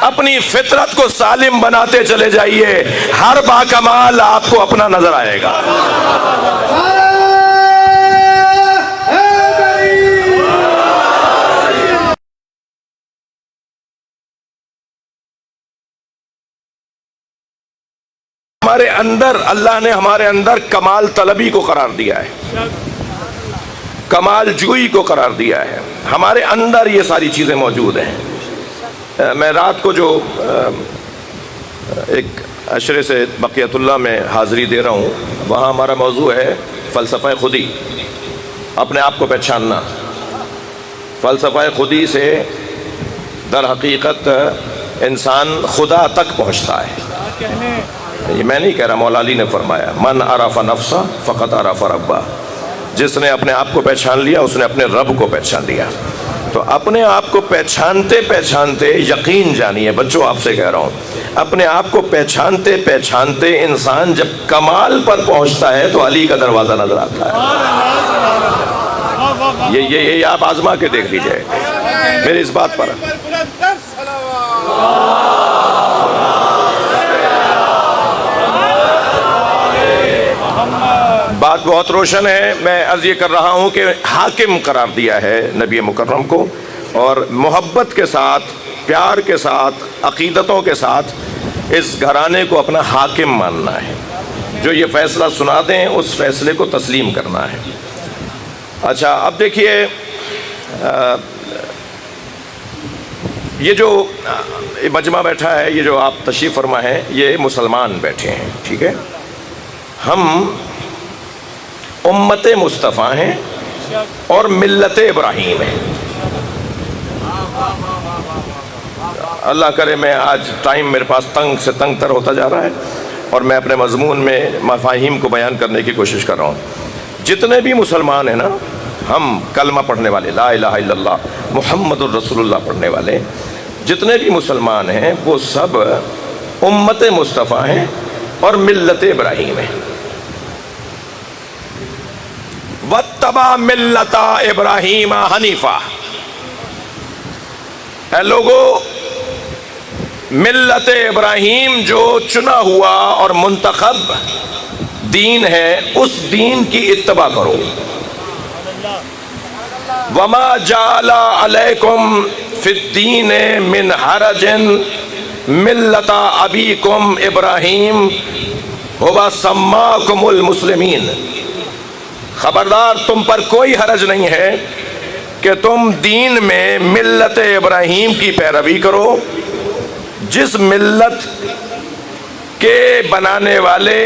اپنی فطرت کو سالم بناتے چلے جائیے، ہر باکمال آپ کو اپنا نظر آئے گا. ہمارے اندر اللہ نے ہمارے اندر کمال طلبی کو قرار دیا ہے، کمال جوئی کو قرار دیا ہے. ہمارے اندر یہ ساری چیزیں موجود ہیں. میں رات کو جو ایک عشرے سے بقیت اللہ میں حاضری دے رہا ہوں، وہاں ہمارا موضوع ہے فلسفہ خودی، اپنے آپ کو پہچاننا. فلسفہ خودی سے در حقیقت انسان خدا تک پہنچتا ہے. یہ میں نہیں کہہ رہا، مولا علی نے فرمایا من عرف نفسہ فقط عرف ربہ. جس نے اپنے آپ کو پہچان لیا اس نے اپنے رب کو پہچان لیا. تو اپنے آپ کو پہچانتے پہچانتے یقین جانیے بچوں، آپ سے کہہ رہا ہوں، اپنے آپ کو پہچانتے پہچانتے انسان جب کمال پر پہنچتا ہے تو علی کا دروازہ نظر آتا ہے. یہ آپ آزما کے دیکھ لیجئے میری اس بات پر. بات بہت روشن ہے. میں عرض یہ کر رہا ہوں کہ حاکم قرار دیا ہے نبی مکرم کو، اور محبت کے ساتھ، پیار کے ساتھ، عقیدتوں کے ساتھ اس گھرانے کو اپنا حاکم ماننا ہے. جو یہ فیصلہ سنا دیں اس فیصلے کو تسلیم کرنا ہے. اچھا اب دیکھیے، یہ جو مجمع بیٹھا ہے، یہ جو آپ تشریف فرما ہیں، یہ مسلمان بیٹھے ہیں، ٹھیک ہے. ہم امت مصطفیٰ ہیں اور ملت ابراہیم ہیں. اللہ کرے، میں آج ٹائم میرے پاس تنگ سے تنگ تر ہوتا جا رہا ہے. اور میں اپنے مضمون میں مفاہیم کو بیان کرنے کی کوشش کر رہا ہوں۔ جتنے بھی مسلمان ہیں نا، ہم کلمہ پڑھنے والے، لا الہ الا اللہ محمد الرسول اللہ پڑھنے والے، جتنے بھی مسلمان ہیں وہ سب امت مصطفیٰ ہیں اور ملت ابراہیم ہیں۔ وَاتَّبَعَ مِلَّةَ ابراہیم حنیفا، اے لوگو ملت ابراہیم جو چنا ہوا اور منتخب دین ہے، اس دین کی اتباع کرو۔ وَمَا جَعَلَ عَلَيْكُمْ فِي الدِّينِ مِنْ حَرَجٍ مِلَّةَ أَبِيكُمْ إِبْرَاهِيمَ هُوَ سَمَّاكُمُ الْمُسْلِمِينَ، خبردار تم پر کوئی حرج نہیں ہے کہ تم دین میں ملت ابراہیم کی پیروی کرو، جس ملت کے بنانے والے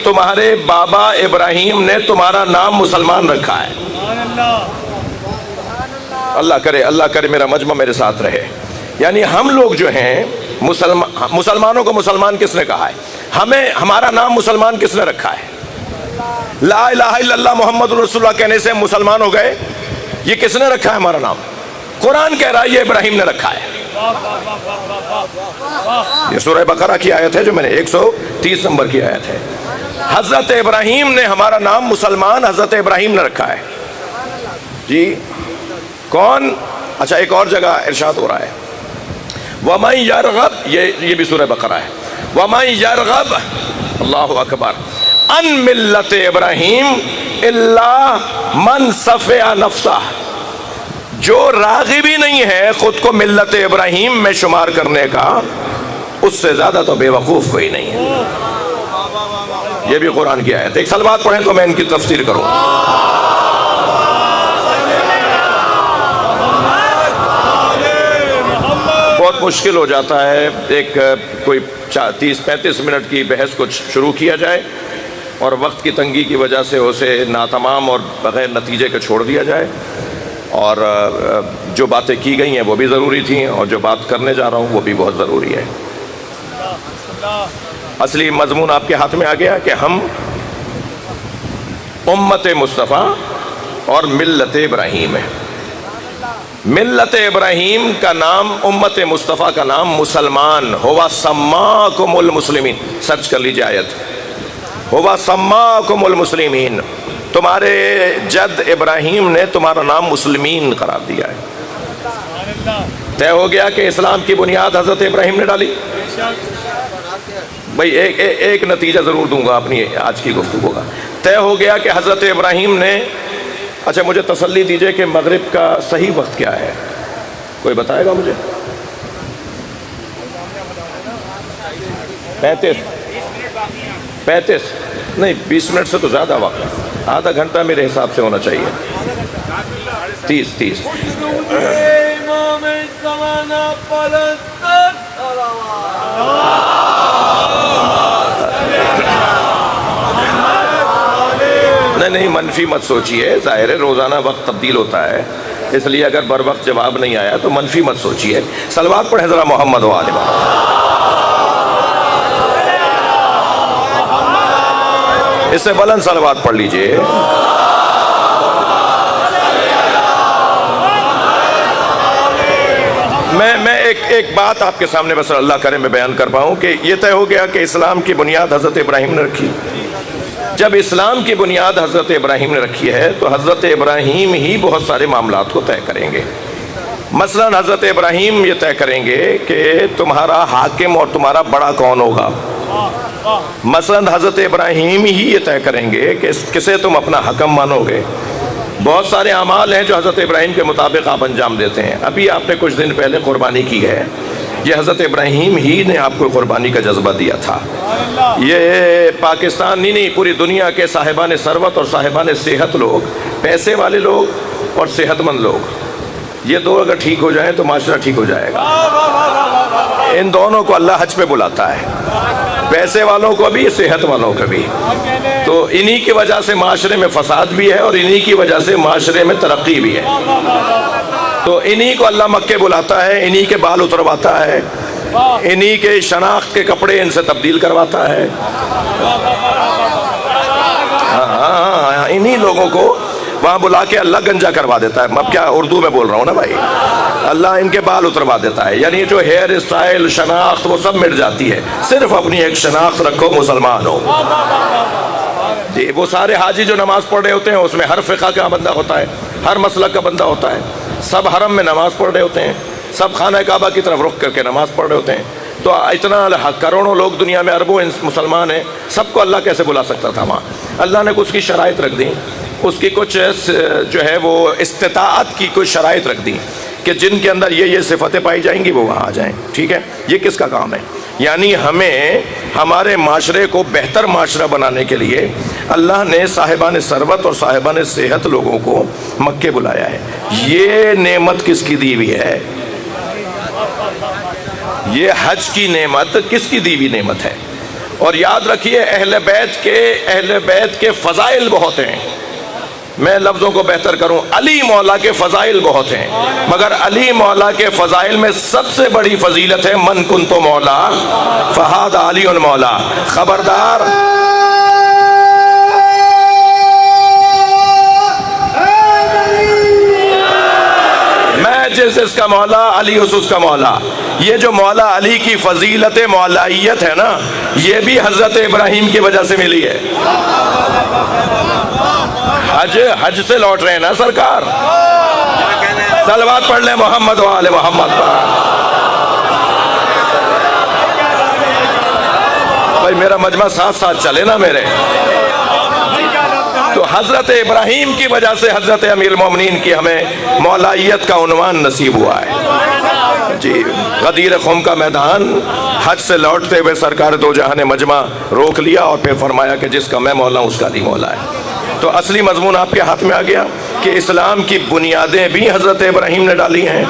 تمہارے بابا ابراہیم نے تمہارا نام مسلمان رکھا ہے۔ اللہ کرے میرا مجمع میرے ساتھ رہے۔ یعنی ہم لوگ جو ہیں مسلمانوں کو مسلمان کس نے کہا ہے؟ ہمارا نام مسلمان کس نے رکھا ہے؟ لا الہ الا اللہ محمد رسول اللہ کہنے سے مسلمان ہو گئے؟ یہ کس نے رکھا ہے ہمارا نام؟ قرآن کہہ رہا ہے یہ ابراہیم نے رکھا ہے۔ یہ سورہ بقرہ کی آیت ہے جو میں نے 130 نمبر کی آیت ہے۔ حضرت ابراہیم نے ہمارا نام مسلمان حضرت ابراہیم نے رکھا ہے جی۔ کون؟ اچھا ایک اور جگہ ارشاد ہو رہا ہے وَمَن يَرْغَبْ، یہ بھی سورہ بقرہ ہے، وَمَن يَرْغَبْ اللہ اکبر ان ملت ابراہیم الا من صفیٰ نفسہ، جو راغب ہی نہیں ہے خود کو ملت ابراہیم میں شمار کرنے کا، اس سے زیادہ تو بے وقوف کوئی نہیں ہے۔ یہ بھی قرآن کی آیت ہے۔ ایک صلوات پڑھیں تو میں ان کی تفسیر کروں۔ بہت مشکل ہو جاتا ہے ایک کوئی 30-35 منٹ کی بحث کو شروع کیا جائے اور وقت کی تنگی کی وجہ سے اسے ناتمام اور بغیر نتیجے کے چھوڑ دیا جائے، اور جو باتیں کی گئی ہیں وہ بھی ضروری تھیں، اور جو بات کرنے جا رہا ہوں وہ بھی بہت ضروری ہے۔ اصلی مضمون آپ کے ہاتھ میں آ گیا کہ ہم امت مصطفیٰ اور ملت ابراہیم ہیں۔ ملت ابراہیم کا نام، امت مصطفیٰ کا نام مسلمان، ہوا سماکم المسلمین، سرچ کر لیجیے آیت، ہوا سماکم المسلمین، تمہارے جد ابراہیم نے تمہارا نام مسلمین قرار دیا ہے۔ طے ہو گیا کہ اسلام کی بنیاد حضرت ابراہیم نے ڈالی۔ بھائی ایک نتیجہ ضرور دوں گا اپنی آج کی گفتگو کا۔ طے ہو گیا کہ حضرت ابراہیم نے، اچھا مجھے تسلی دیجئے کہ مغرب کا صحیح وقت کیا ہے؟ کوئی بتائے گا مجھے؟ 35 نہیں، 20 منٹ سے تو زیادہ وقت ہے، آدھا گھنٹہ میرے حساب سے ہونا چاہیے۔ 30 نہیں منفی مت سوچیے، ظاہر ہے روزانہ وقت تبدیل ہوتا ہے، اس لیے اگر بر وقت جواب نہیں آیا تو منفی مت سوچیے۔ صلوات پڑھیں ذرا محمد و آل محمد۔ اس سے بلند صلوات پڑھ لیجئے۔ میں ایک بات آپ کے سامنے بس اللہ کرے میں بیان کر پاؤں کہ یہ طے ہو گیا کہ اسلام کی بنیاد حضرت ابراہیم نے رکھی۔ جب اسلام کی بنیاد حضرت ابراہیم نے رکھی ہے تو حضرت ابراہیم ہی بہت سارے معاملات کو طے کریں گے۔ مثلا حضرت ابراہیم یہ طے کریں گے کہ تمہارا حاکم اور تمہارا بڑا کون ہوگا۔ مثلا حضرت ابراہیم ہی یہ طے کریں گے کہ کسے تم اپنا حکم مانو گے۔ بہت سارے اعمال ہیں جو حضرت ابراہیم کے مطابق آپ انجام دیتے ہیں۔ ابھی آپ نے کچھ دن پہلے قربانی کی ہے، یہ حضرت ابراہیم ہی نے آپ کو قربانی کا جذبہ دیا تھا۔ یہ پاکستان نہیں پوری دنیا کے صاحبان ثروت اور صاحبان صحت لوگ، پیسے والے لوگ اور صحت مند لوگ، یہ دو اگر ٹھیک ہو جائیں تو معاشرہ ٹھیک ہو جائے گا۔ ان دونوں کو اللہ حج پہ بلاتا ہے، پیسے والوں کو بھی صحت والوں کو بھی۔ تو انہی کی وجہ سے معاشرے میں فساد بھی ہے اور انہی کی وجہ سے معاشرے میں ترقی بھی ہے۔ تو انہی کو اللہ مکے بلاتا ہے، انہی کے بال اترواتا ہے، انہی کے شناخت کے کپڑے ان سے تبدیل کرواتا ہے. انہی لوگوں کو وہاں بلا کے اللہ گنجا کروا دیتا ہے. اب کیا اردو میں بول رہا ہوں نا بھائی, اللہ ان کے بال اتروا دیتا ہے. یعنی جو ہیئر اسٹائل, شناخت, وہ سب مٹ جاتی ہے. صرف اپنی ایک شناخت رکھو, مسلمان ہو. جی وہ سارے حاجی جو نماز پڑھ رہے ہوتے ہیں اس میں ہر فقہ کا بندہ ہوتا ہے, ہر مسلک کا بندہ ہوتا ہے. سب حرم میں نماز پڑھ رہے ہوتے ہیں, سب خانہ کعبہ کی طرف رخ کر کے نماز پڑھ رہے ہوتے ہیں. تو اتنا کروڑوں لوگ دنیا میں, اربوں مسلمان ہیں, سب کو اللہ کیسے بلا سکتا تھا وہاں؟ اللہ نے اس کی شرائط رکھ دی, اس کی کچھ جو ہے وہ استطاعت کی کچھ شرائط رکھ دی کہ جن کے اندر یہ صفتیں پائی جائیں گی وہ وہاں آ جائیں. ٹھیک ہے, یہ کس کا کام ہے؟ یعنی ہمیں ہمارے معاشرے کو بہتر معاشرہ بنانے کے لیے اللہ نے صاحبان ثروت اور صاحبان صحت لوگوں کو مکے بلایا ہے. یہ نعمت کس کی دی ہوئی ہے؟ یہ حج کی نعمت کس کی دی ہوئی نعمت ہے؟ اور یاد رکھیے اہل بیت کے فضائل بہت ہیں. میں لفظوں کو بہتر کروں, علی مولا کے فضائل بہت ہیں, مگر علی مولا کے فضائل میں سب سے بڑی فضیلت ہے من کنت مولا فہذا علی مولا. خبردار, میں جس کا مولا, علی اس کا مولا. یہ جو مولا علی کی فضیلت مولائیت ہے نا, یہ بھی حضرت ابراہیم کی وجہ سے ملی ہے. حج سے لوٹ رہے ہیں نا سرکار, صلوات پڑھ لیں محمد و آل محمد پر. بھائی میرا مجمع ساتھ ساتھ چلے نا میرے. تو حضرت ابراہیم کی وجہ سے حضرت امیر المومنین کی ہمیں مولائیت کا عنوان نصیب ہوا ہے. جی غدیر خم کا میدان, حج سے لوٹتے ہوئے سرکار دو جہاں نے مجمع روک لیا اور پھر فرمایا کہ جس کا میں مولا ہوں اس کا علی مولا ہے. تو اصلی مضمون آپ کے ہاتھ میں آ گیا کہ اسلام کی بنیادیں بھی حضرت ابراہیم نے ڈالی ہیں.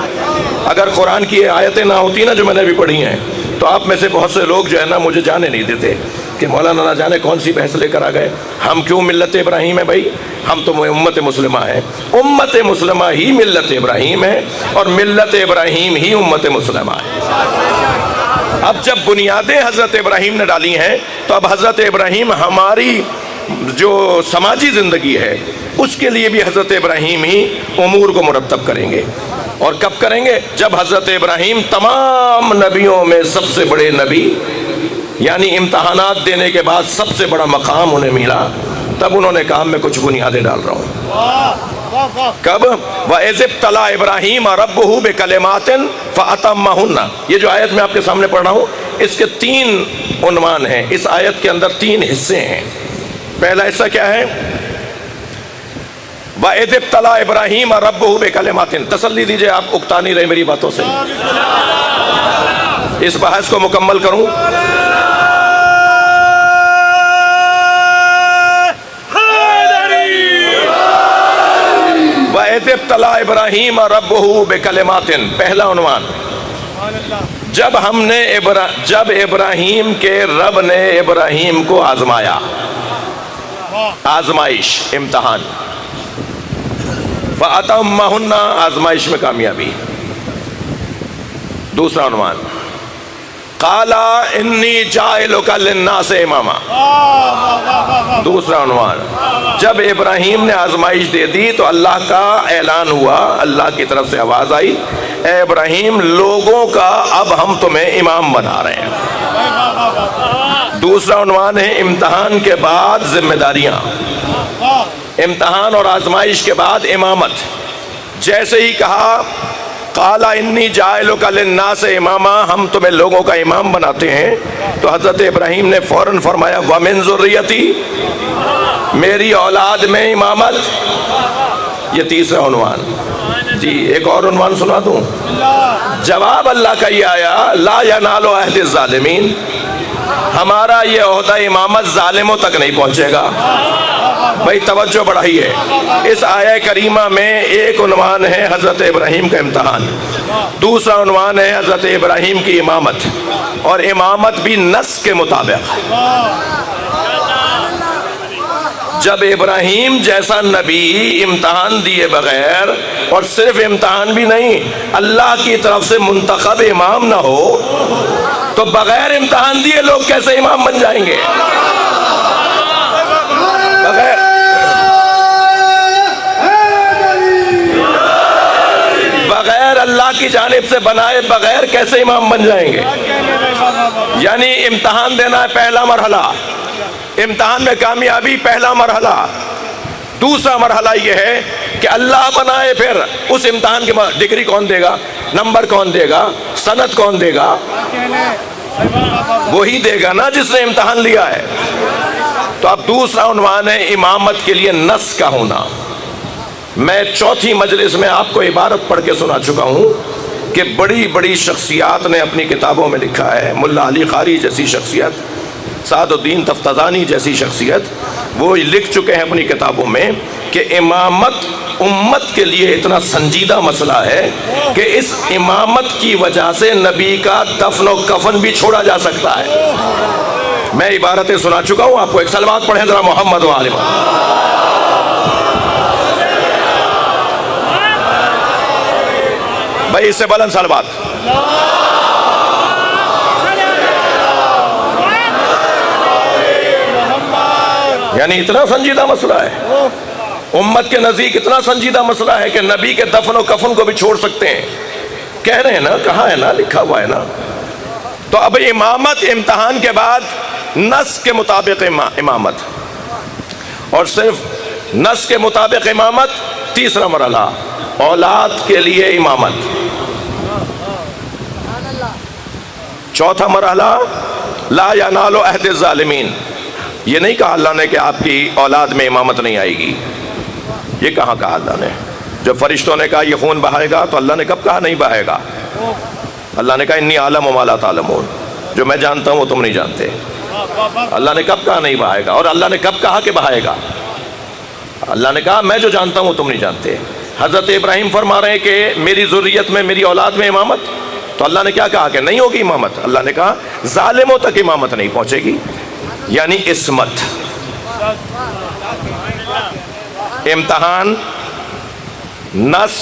اگر قرآن کی یہ آیتیں نہ ہوتی نا جو میں نے بھی پڑھی ہیں, تو آپ میں سے بہت سے لوگ جو ہے نا مجھے جانے نہیں دیتے کہ مولانا نہ جانے کون سی بحث لے کر آ گئے. ہم کیوں ملت ابراہیم ہے بھائی؟ ہم تو امت مسلمہ ہیں. امت مسلمہ ہی ملت ابراہیم ہے اور ملت ابراہیم ہی امت مسلمہ ہے. اب جب بنیادیں حضرت ابراہیم نے ڈالی ہیں تو اب حضرت ابراہیم ہماری جو سماجی زندگی ہے اس کے لیے بھی حضرت ابراہیم ہی امور کو مرتب کریں گے. اور کب کریں گے؟ جب حضرت ابراہیم تمام نبیوں میں سب سے بڑے نبی, یعنی امتحانات دینے کے بعد سب سے بڑا مقام انہیں ملا, تب انہوں نے کہا میں کچھ بنیادیں ڈال رہا ہوں. کب؟ وَإِذِ ابْتَلَىٰ إِبْرَاهِيمَ رَبُّهُ بِكَلِمَاتٍ فَأَتَمَّهُنَّ. یہ جو آیت میں آپ کے سامنے پڑھ رہا ہوں اس کے 3 عنوان ہیں. اس آیت کے اندر 3 حصے ہیں. پہلا حصہ کیا ہے؟ وَإِذِ ابْتَلَىٰ إِبْرَاهِيمَ رَبُّهُ بِكَلِمَاتٍ. تسلی دیجئے, آپ اکتا نہیں رہے میری باتوں سے. اس بحث کو مکمل کروں. وَإِذِ ابْتَلَىٰ إِبْرَاهِيمَ رَبُّهُ بِكَلِمَاتٍ. پہلا عنوان, جب ابراہیم کے رب نے ابراہیم کو آزمایا, آزمائش, امتحان. فَأَتَمَّهُنَّ, آزمائش میں کامیابی. دوسرا عنوان, قَالَ إِنِّي جَاعِلُكَ لِلنَّاسِ إِمَامًا. دوسرا عنوان, جب ابراہیم نے آزمائش دے دی تو اللہ کا اعلان ہوا, اللہ کی طرف سے آواز آئی, اے ابراہیم لوگوں کا اب ہم تمہیں امام بنا رہے ہیں. دوسرا عنوان ہے امتحان کے بعد ذمہ داریاں, امتحان اور آزمائش کے بعد امامت. جیسے ہی کہا قَالَ إِنِّي جَاعِلُكَ لِلنَّاسِ إِمَامًا, ہم تمہیں لوگوں کا امام بناتے ہیں, تو حضرت ابراہیم نے فوراً فرمایا وَمِن ذُرِّيَّتِي, میری اولاد میں امامت. یہ تیسرا عنوان. جی ایک اور عنوان سنا دوں. جواب اللہ کا یہ آیا لا ینال عہد الظالمین, ہمارا یہ عہدہ امامت ظالموں تک نہیں پہنچے گا. بھائی توجہ بڑھائیے, اس آیہ کریمہ میں ایک عنوان ہے حضرت ابراہیم کا امتحان, دوسرا عنوان ہے حضرت ابراہیم کی امامت, اور امامت بھی نص کے مطابق. جب ابراہیم جیسا نبی امتحان دیے بغیر, اور صرف امتحان بھی نہیں, اللہ کی طرف سے منتخب امام نہ ہو, تو بغیر امتحان دیے لوگ کیسے امام بن جائیں گے؟ بغیر اللہ کی جانب سے بنائے بغیر کیسے امام بن جائیں گے؟ یعنی امتحان دینا ہے پہلا مرحلہ، امتحان میں کامیابی پہلا مرحلہ۔ دوسرا مرحلہ یہ ہے کہ اللہ بنائے، پھر اس امتحان کے بعد ڈگری کون دے گا، نمبر کون دے گا، سند کون دے گا؟ وہی دے گا نا جس نے امتحان لیا ہے۔ تو اب دوسرا عنوان ہے امامت کے لیے نص کا ہونا۔ میں چوتھی مجلس میں آپ کو عبارت پڑھ کے سنا چکا ہوں کہ بڑی بڑی شخصیات نے اپنی کتابوں میں لکھا ہے، ملا علی قاری جیسی شخصیت، سعد الدین تفتزانی جیسی شخصیت، وہ لکھ چکے ہیں اپنی کتابوں میں کہ امامت امت کے لیے اتنا سنجیدہ مسئلہ ہے کہ اس امامت کی وجہ سے نبی کا دفن و کفن بھی چھوڑا جا سکتا ہے۔ میں عبارتیں سنا چکا ہوں آپ کو، ایک سلوات پڑھیں ذرا محمد و آل محمد۔ بھائی اس سے بلند سلوات۔ یعنی اتنا سنجیدہ مسئلہ ہے، امت کے نزدیک اتنا سنجیدہ مسئلہ ہے کہ نبی کے دفن و کفن کو بھی چھوڑ سکتے ہیں۔ کہہ رہے ہیں نا، کہاں ہے نا، لکھا ہوا ہے نا۔ تو اب امامت امتحان کے بعد نص کے مطابق امامت، اور صرف نص کے مطابق امامت۔ تیسرا مرحلہ اولاد کے لیے امامت۔ چوتھا مرحلہ لا ینال عہد الظالمین۔ یہ نہیں کہا اللہ نے کہ آپ کی اولاد میں امامت نہیں آئے گی، یہ کہاں کہا اللہ نے؟ جب فرشتوں نے کہا یہ خون بہائے گا تو اللہ نے کب کہا نہیں بہائے گا؟ اللہ نے کہا انی اعلم ما لا تعلمون، جو میں جانتا ہوں وہ تم نہیں جانتے۔ اللہ نے کب کہا نہیں بہائے گا؟ اور اللہ نے کب کہا کہ بہائے گا؟ اللہ نے کہا میں جو جانتا ہوں وہ تم نہیں جانتے۔ حضرت ابراہیم فرما رہے ہیں کہ میری ذریت میں، میری اولاد میں امامت، تو اللہ نے کیا کہا کہ نہیں ہوگی امامت؟ اللہ نے کہا ظالموں تک امامت نہیں پہنچے گی، یعنی عصمت۔ امتحان، نص،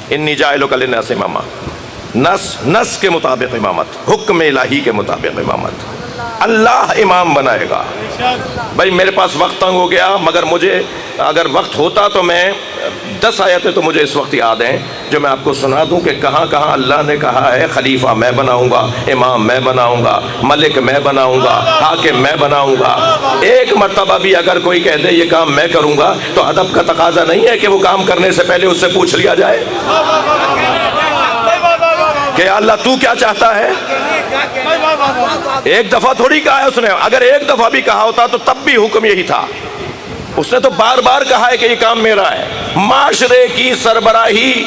انی جاعلک للناس اماما، نص کے مطابق امامت، حکم الہی کے مطابق امامت، اللہ امام بنائے گا۔ بھائی میرے پاس وقت تنگ ہو گیا، مگر مجھے اگر وقت ہوتا تو میں 10 آیتیں تو مجھے اس وقت یاد ہیں جو میں آپ کو سنا دوں کہ کہاں کہاں اللہ نے کہا ہے خلیفہ میں بناؤں گا، امام میں بناؤں گا، ملک میں بناؤں گا، حاکم میں بناؤں گا۔ ایک مرتبہ بھی اگر کوئی کہہ دے یہ کام میں کروں گا تو ادب کا تقاضا نہیں ہے کہ وہ کام کرنے سے پہلے اس سے پوچھ لیا جائے کہ اللہ تو کیا چاہتا ہے؟ ایک دفعہ تھوڑی کہا ہے اس نے، اگر ایک دفعہ بھی کہا ہوتا تو تب بھی حکم یہی تھا۔ اس نے تو بار بار کہا ہے کہ یہ کام میرا ہے۔ معاشرے کی سربراہی،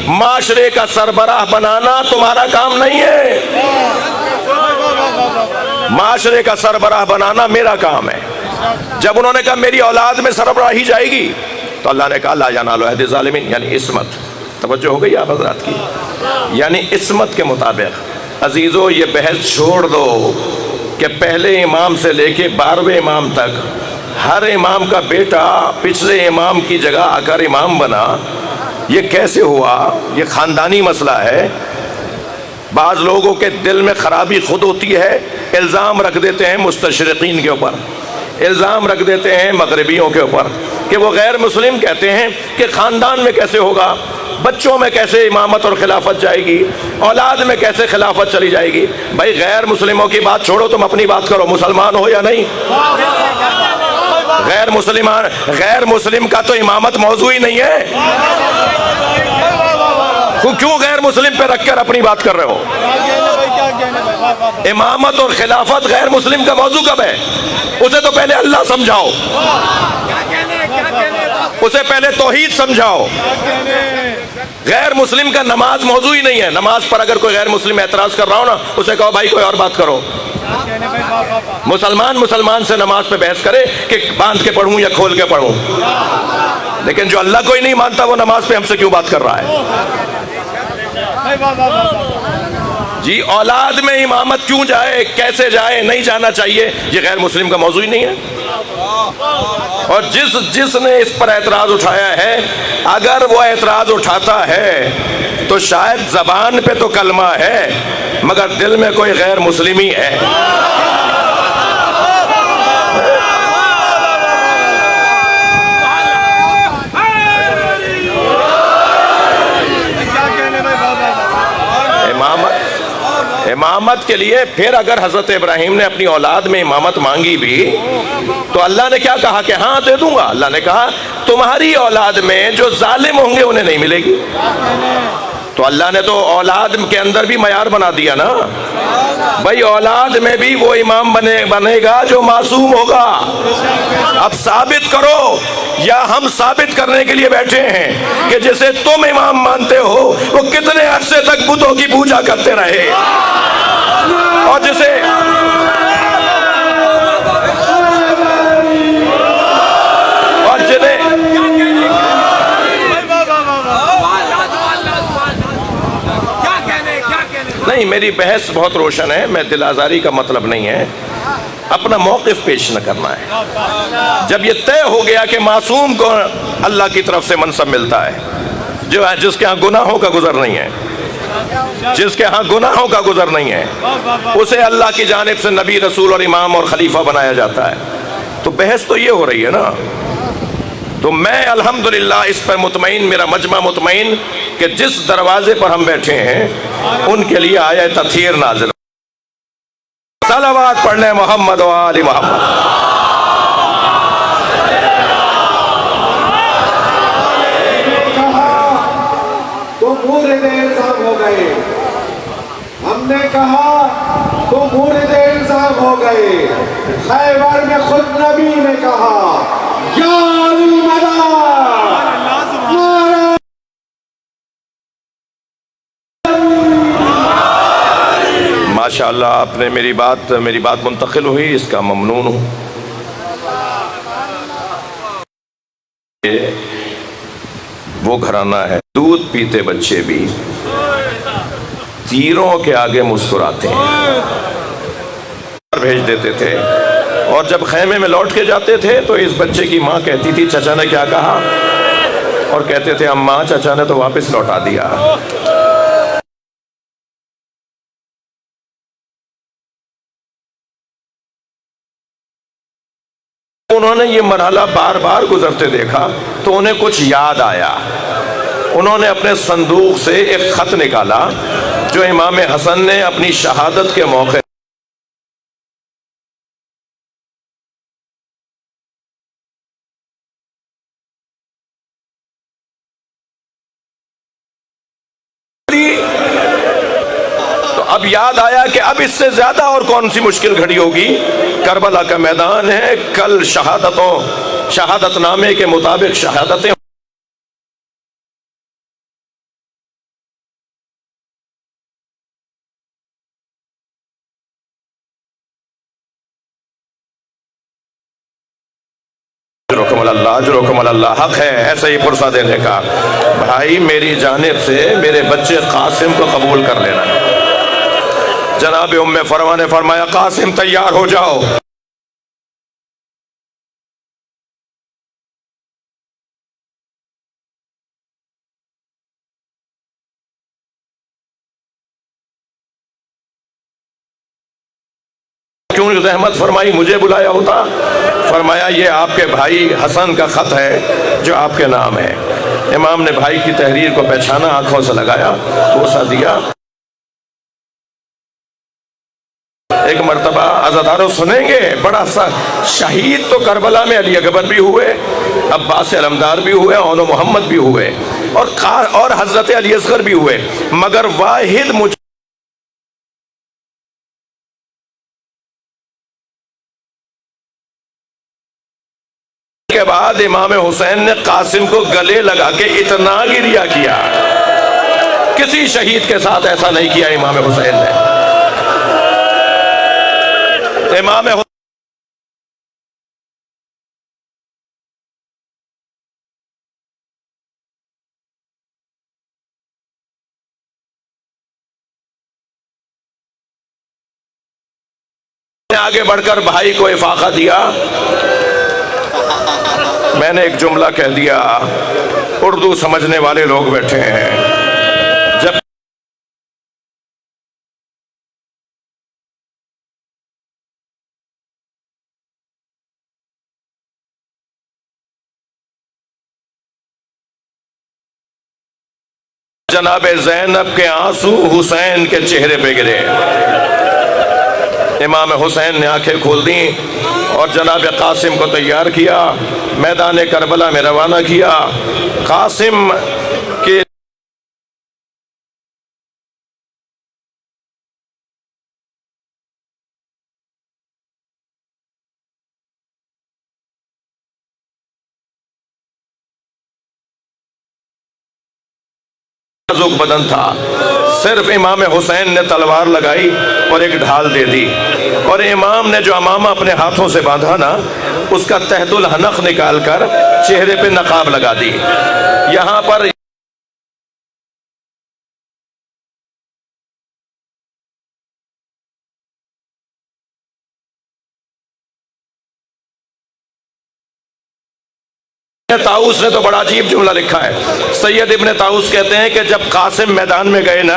معاشرے کا سربراہ بنانا تمہارا کام نہیں ہے، معاشرے کا سربراہ بنانا میرا کام ہے۔ جب انہوں نے کہا میری اولاد میں سربراہی جائے گی تو اللہ نے کہا لا ینال عہد الظالمین، یعنی عصمت۔ توجہ ہو گئی آپ حضرات کی؟ یعنی عصمت کے مطابق۔ عزیزو یہ بحث چھوڑ دو کہ پہلے امام سے لے کے 12ویں امام تک ہر امام کا بیٹا پچھلے امام کی جگہ آ کر امام بنا، یہ کیسے ہوا؟ یہ خاندانی مسئلہ ہے۔ بعض لوگوں کے دل میں خرابی خود ہوتی ہے، الزام رکھ دیتے ہیں مستشرقین کے اوپر، الزام رکھ دیتے ہیں مغربیوں کے اوپر کہ وہ غیر مسلم کہتے ہیں کہ خاندان میں کیسے ہوگا، بچوں میں کیسے امامت اور خلافت جائے گی، اولاد میں کیسے خلافت چلی جائے گی۔ بھائی غیر مسلموں کی بات چھوڑو، تم اپنی بات کرو، مسلمان ہو یا نہیں؟ غیر مسلم کا تو امامت موضوع ہی نہیں ہے، کیوں غیر مسلم پہ رکھ کر اپنی بات کر رہے ہو؟ امامت اور خلافت غیر مسلم کا موضوع کب ہے؟ اسے تو پہلے اللہ سمجھاؤ، اسے پہلے توحید سمجھاؤ۔ غیر مسلم کا نماز موضوع ہی نہیں ہے۔ نماز پر اگر کوئی غیر مسلم اعتراض کر رہا ہو نا، اسے کہو بھائی کوئی اور بات کرو۔ مسلمان سے نماز پہ بحث کرے کہ باندھ کے پڑھوں یا کھول کے پڑھوں، لیکن جو اللہ کو ہی نہیں مانتا وہ نماز پہ ہم سے کیوں بات کر رہا ہے؟ جی اولاد میں امامت کیوں جائے، کیسے جائے، نہیں جانا چاہیے، یہ غیر مسلم کا موضوع ہی نہیں ہے۔ اور جس نے اس پر اعتراض اٹھایا ہے، اگر وہ اعتراض اٹھاتا ہے تو شاید زبان پہ تو کلمہ ہے مگر دل میں کوئی غیر مسلمی ہے۔ امامت کے لیے پھر اگر حضرت ابراہیم نے اپنی اولاد میں امامت مانگی بھی تو اللہ نے کیا کہا کہ ہاں دے دوں گا؟ اللہ نے کہا تمہاری اولاد میں جو ظالم ہوں گے انہیں نہیں ملے گی۔ تو اللہ نے تو اولاد کے اندر بھی معیار بنا دیا نا، بھائی اولاد میں بھی وہ امام بنے گا جو معصوم ہوگا۔ اب ثابت کرو، یا ہم ثابت کرنے کے لیے بیٹھے ہیں کہ جسے تم امام مانتے ہو وہ کتنے عرصے تک بتوں کی پوجا کرتے رہے، اور جسے نہیں، میری بحث بہت روشن ہے، میں دل آزاری کا مطلب نہیں ہے، اپنا موقف پیش نہ کرنا ہے۔ جب یہ طے ہو گیا کہ معصوم کو اللہ کی طرف سے منصب ملتا ہے، جس کے ہاں گناہوں کا گزر نہیں ہے، جس کے ہاں گناہوں کا گزر نہیں ہے، اسے اللہ کی جانب سے نبی، رسول اور امام اور خلیفہ بنایا جاتا ہے، تو بحث تو یہ ہو رہی ہے نا۔ تو میں الحمدللہ اس پر مطمئن، میرا مجمع مطمئن کہ جس دروازے پر ہم بیٹھے ہیں ان کے لیے آیت تطہیر نازل۔ صلوات پڑھنے محمد و آل محمد۔ تو مورد الزام ہو گئے، ہم نے کہا تو مورد الزام ہو گئے۔ خیبر میں خود نبی نے کہا یا علی ماشاءاللہ آپ نے میری بات منتقل ہوئی، اس کا ممنون ہوں۔ وہ گھرانہ ہے، دودھ پیتے بچے بھی تیروں کے آگے مسکراتے ہیں، بھیج دیتے تھے، اور جب خیمے میں لوٹ کے جاتے تھے تو اس بچے کی ماں کہتی تھی چچا نے کیا کہا، اور کہتے تھے اماں چچا نے تو واپس لوٹا دیا۔ انہوں نے یہ مرحلہ بار بار گزرتے دیکھا تو انہیں کچھ یاد آیا، انہوں نے اپنے صندوق سے ایک خط نکالا جو امام حسن نے اپنی شہادت کے موقع تو اب یاد آیا کہ اب اس سے زیادہ اور کون سی مشکل گھڑی ہوگی۔ کربلا کا میدان ہے، کل شہادت نامے کے مطابق شہادتیں اجرکم اللہ، حق ہے ایسے ہی پرسہ دینے کا۔ بھائی میری جانب سے میرے بچے قاسم کو قبول کر لینا۔ جناب ام فروا نے فرمایا قاسم تیار ہو جاؤ۔ کیوں زحمت فرمائی، مجھے بلایا ہوتا؟ فرمایا یہ آپ کے بھائی حسن کا خط ہے جو آپ کے نام ہے۔ امام نے بھائی کی تحریر کو پہچانا، آنکھوں سے لگایا، بوسہ دیا۔ ایک مرتبہ عزاداروں سنیں گے، بڑا سا شہید تو کربلا میں علی اکبر بھی ہوئے، عباس علمدار بھی ہوئے، اون محمد بھی ہوئے، اور حضرت علی اصغر بھی ہوئے، مگر واحد مجھے کے بعد امام حسین نے قاسم کو گلے لگا کے اتنا گریہ کیا، کسی شہید کے ساتھ ایسا نہیں کیا امام حسین نے۔ امام حسین نے آگے بڑھ کر بھائی کو افاقہ دیا، میں نے ایک جملہ کہہ دیا، اردو سمجھنے والے لوگ بیٹھے ہیں، جب جناب زینب کے آنسو حسین کے چہرے پہ گرے، امام حسین نے آنکھیں کھول دیں اور جناب قاسم کو تیار کیا، میدان کربلا میں روانہ کیا۔ قاسم کے نازک بدن تھا، صرف امام حسین نے تلوار لگائی اور ایک ڈھال دے دی، اور امام نے جو امامہ اپنے ہاتھوں سے باندھا نا، اس کا تحت الحنق نکال کر چہرے پہ نقاب لگا دی۔ یہاں پر طاؤس نے تو بڑا عجیب جملہ لکھا ہے۔ سید ابن طاؤس کہتے ہیں کہ جب قاسم میدان میں گئے نا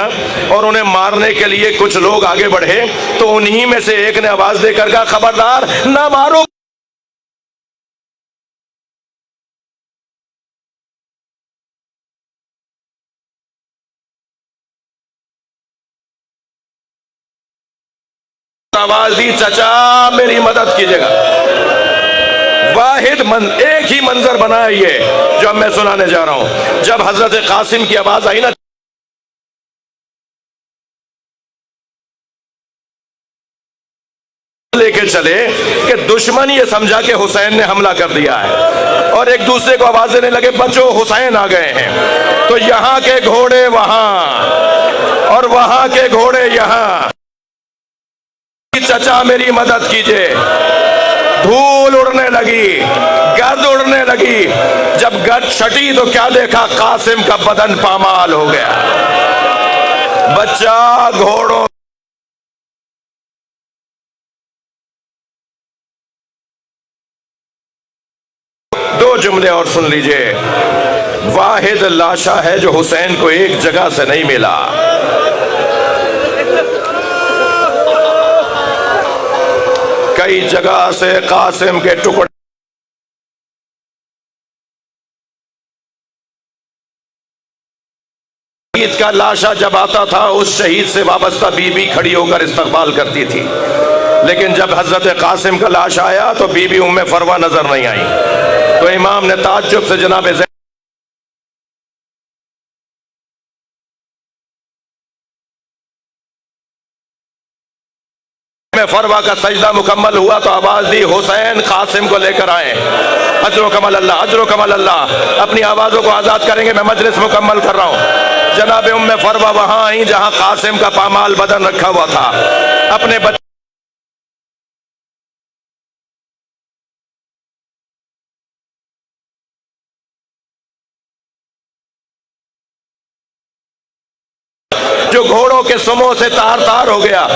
اور انہیں مارنے کے لیے کچھ لوگ آگے بڑھے تو انہی میں سے ایک نے آواز دے کر کہا، خبردار نہ مارو۔ آواز دی، چچا میری مدد کیجیے گا۔ واحد ایک ہی منظر بنا ہے یہ جو اب میں سنانے جا رہا ہوں۔ جب حضرت قاسم کی آواز آئی نا لے کے چلے کہ دشمن یہ سمجھا کہ حسین نے حملہ کر دیا ہے، اور ایک دوسرے کو آواز دینے لگے، بچو حسین آ گئے ہیں۔ تو یہاں کے گھوڑے وہاں اور وہاں کے گھوڑے یہاں، چچا میری مدد کیجئے۔ دھول اڑنے لگی، گرد اڑنے لگی، جب گرد چھٹی تو کیا دیکھا، قاسم کا بدن پامال ہو گیا۔ بچہ گھوڑوں دو جملے اور سن لیجئے۔ واحد لاشا ہے جو حسین کو ایک جگہ سے نہیں ملا، کئی جگہ سے قاسم کے ٹکڑے شہید کا لاشا جب آتا تھا اس شہید سے وابستہ بی بی کھڑی ہو کر استقبال کرتی تھی، لیکن جب حضرت قاسم کا لاش آیا تو بی بی ام فروہ نظر نہیں آئی، تو امام نے تعجب سے جناب فروہ کا سجدہ مکمل ہوا تو آواز دی، حسین قاسم کو لے کر آئیں، اجرکم اللہ اجرکم اللہ۔ اپنی آوازوں کو آزاد کریں گے، میں مجلس مکمل کر رہا ہوں۔ جناب ام فروہ وہاں آئیں جہاں قاسم کا پامال بدن رکھا ہوا تھا، اپنے بچے جو گھوڑوں کے سموں سے تار تار ہو گیا،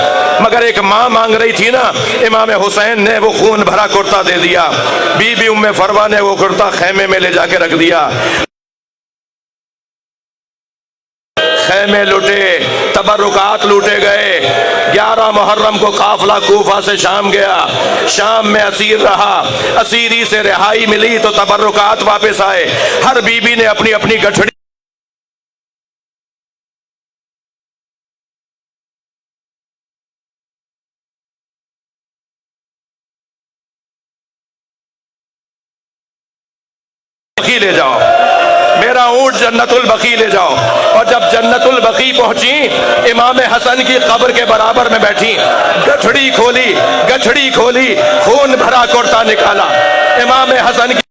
مگر ایک ماں مانگ رہی تھی نا، امام حسین نے وہ خون بھرا کرتا دے دیا، بی بی ام فروہ نے وہ کرتا خیمے میں لے جا کے رکھ دیا۔ خیمے لوٹے، تبرکات لوٹے گئے۔ 11 محرم کو قافلہ کوفہ سے شام گیا، شام میں اسیر رہا، اسیری سے رہائی ملی تو تبرکات واپس آئے۔ ہر بی بی نے اپنی اپنی گٹھڑی لے جاؤ، میرا اونٹ جنت البقیع لے جاؤ۔ اور جب جنت البقیع پہنچی، امام حسن کی قبر کے برابر میں بیٹھی، گٹھڑی کھولی، خون بھرا کرتا نکالا، امام حسن کی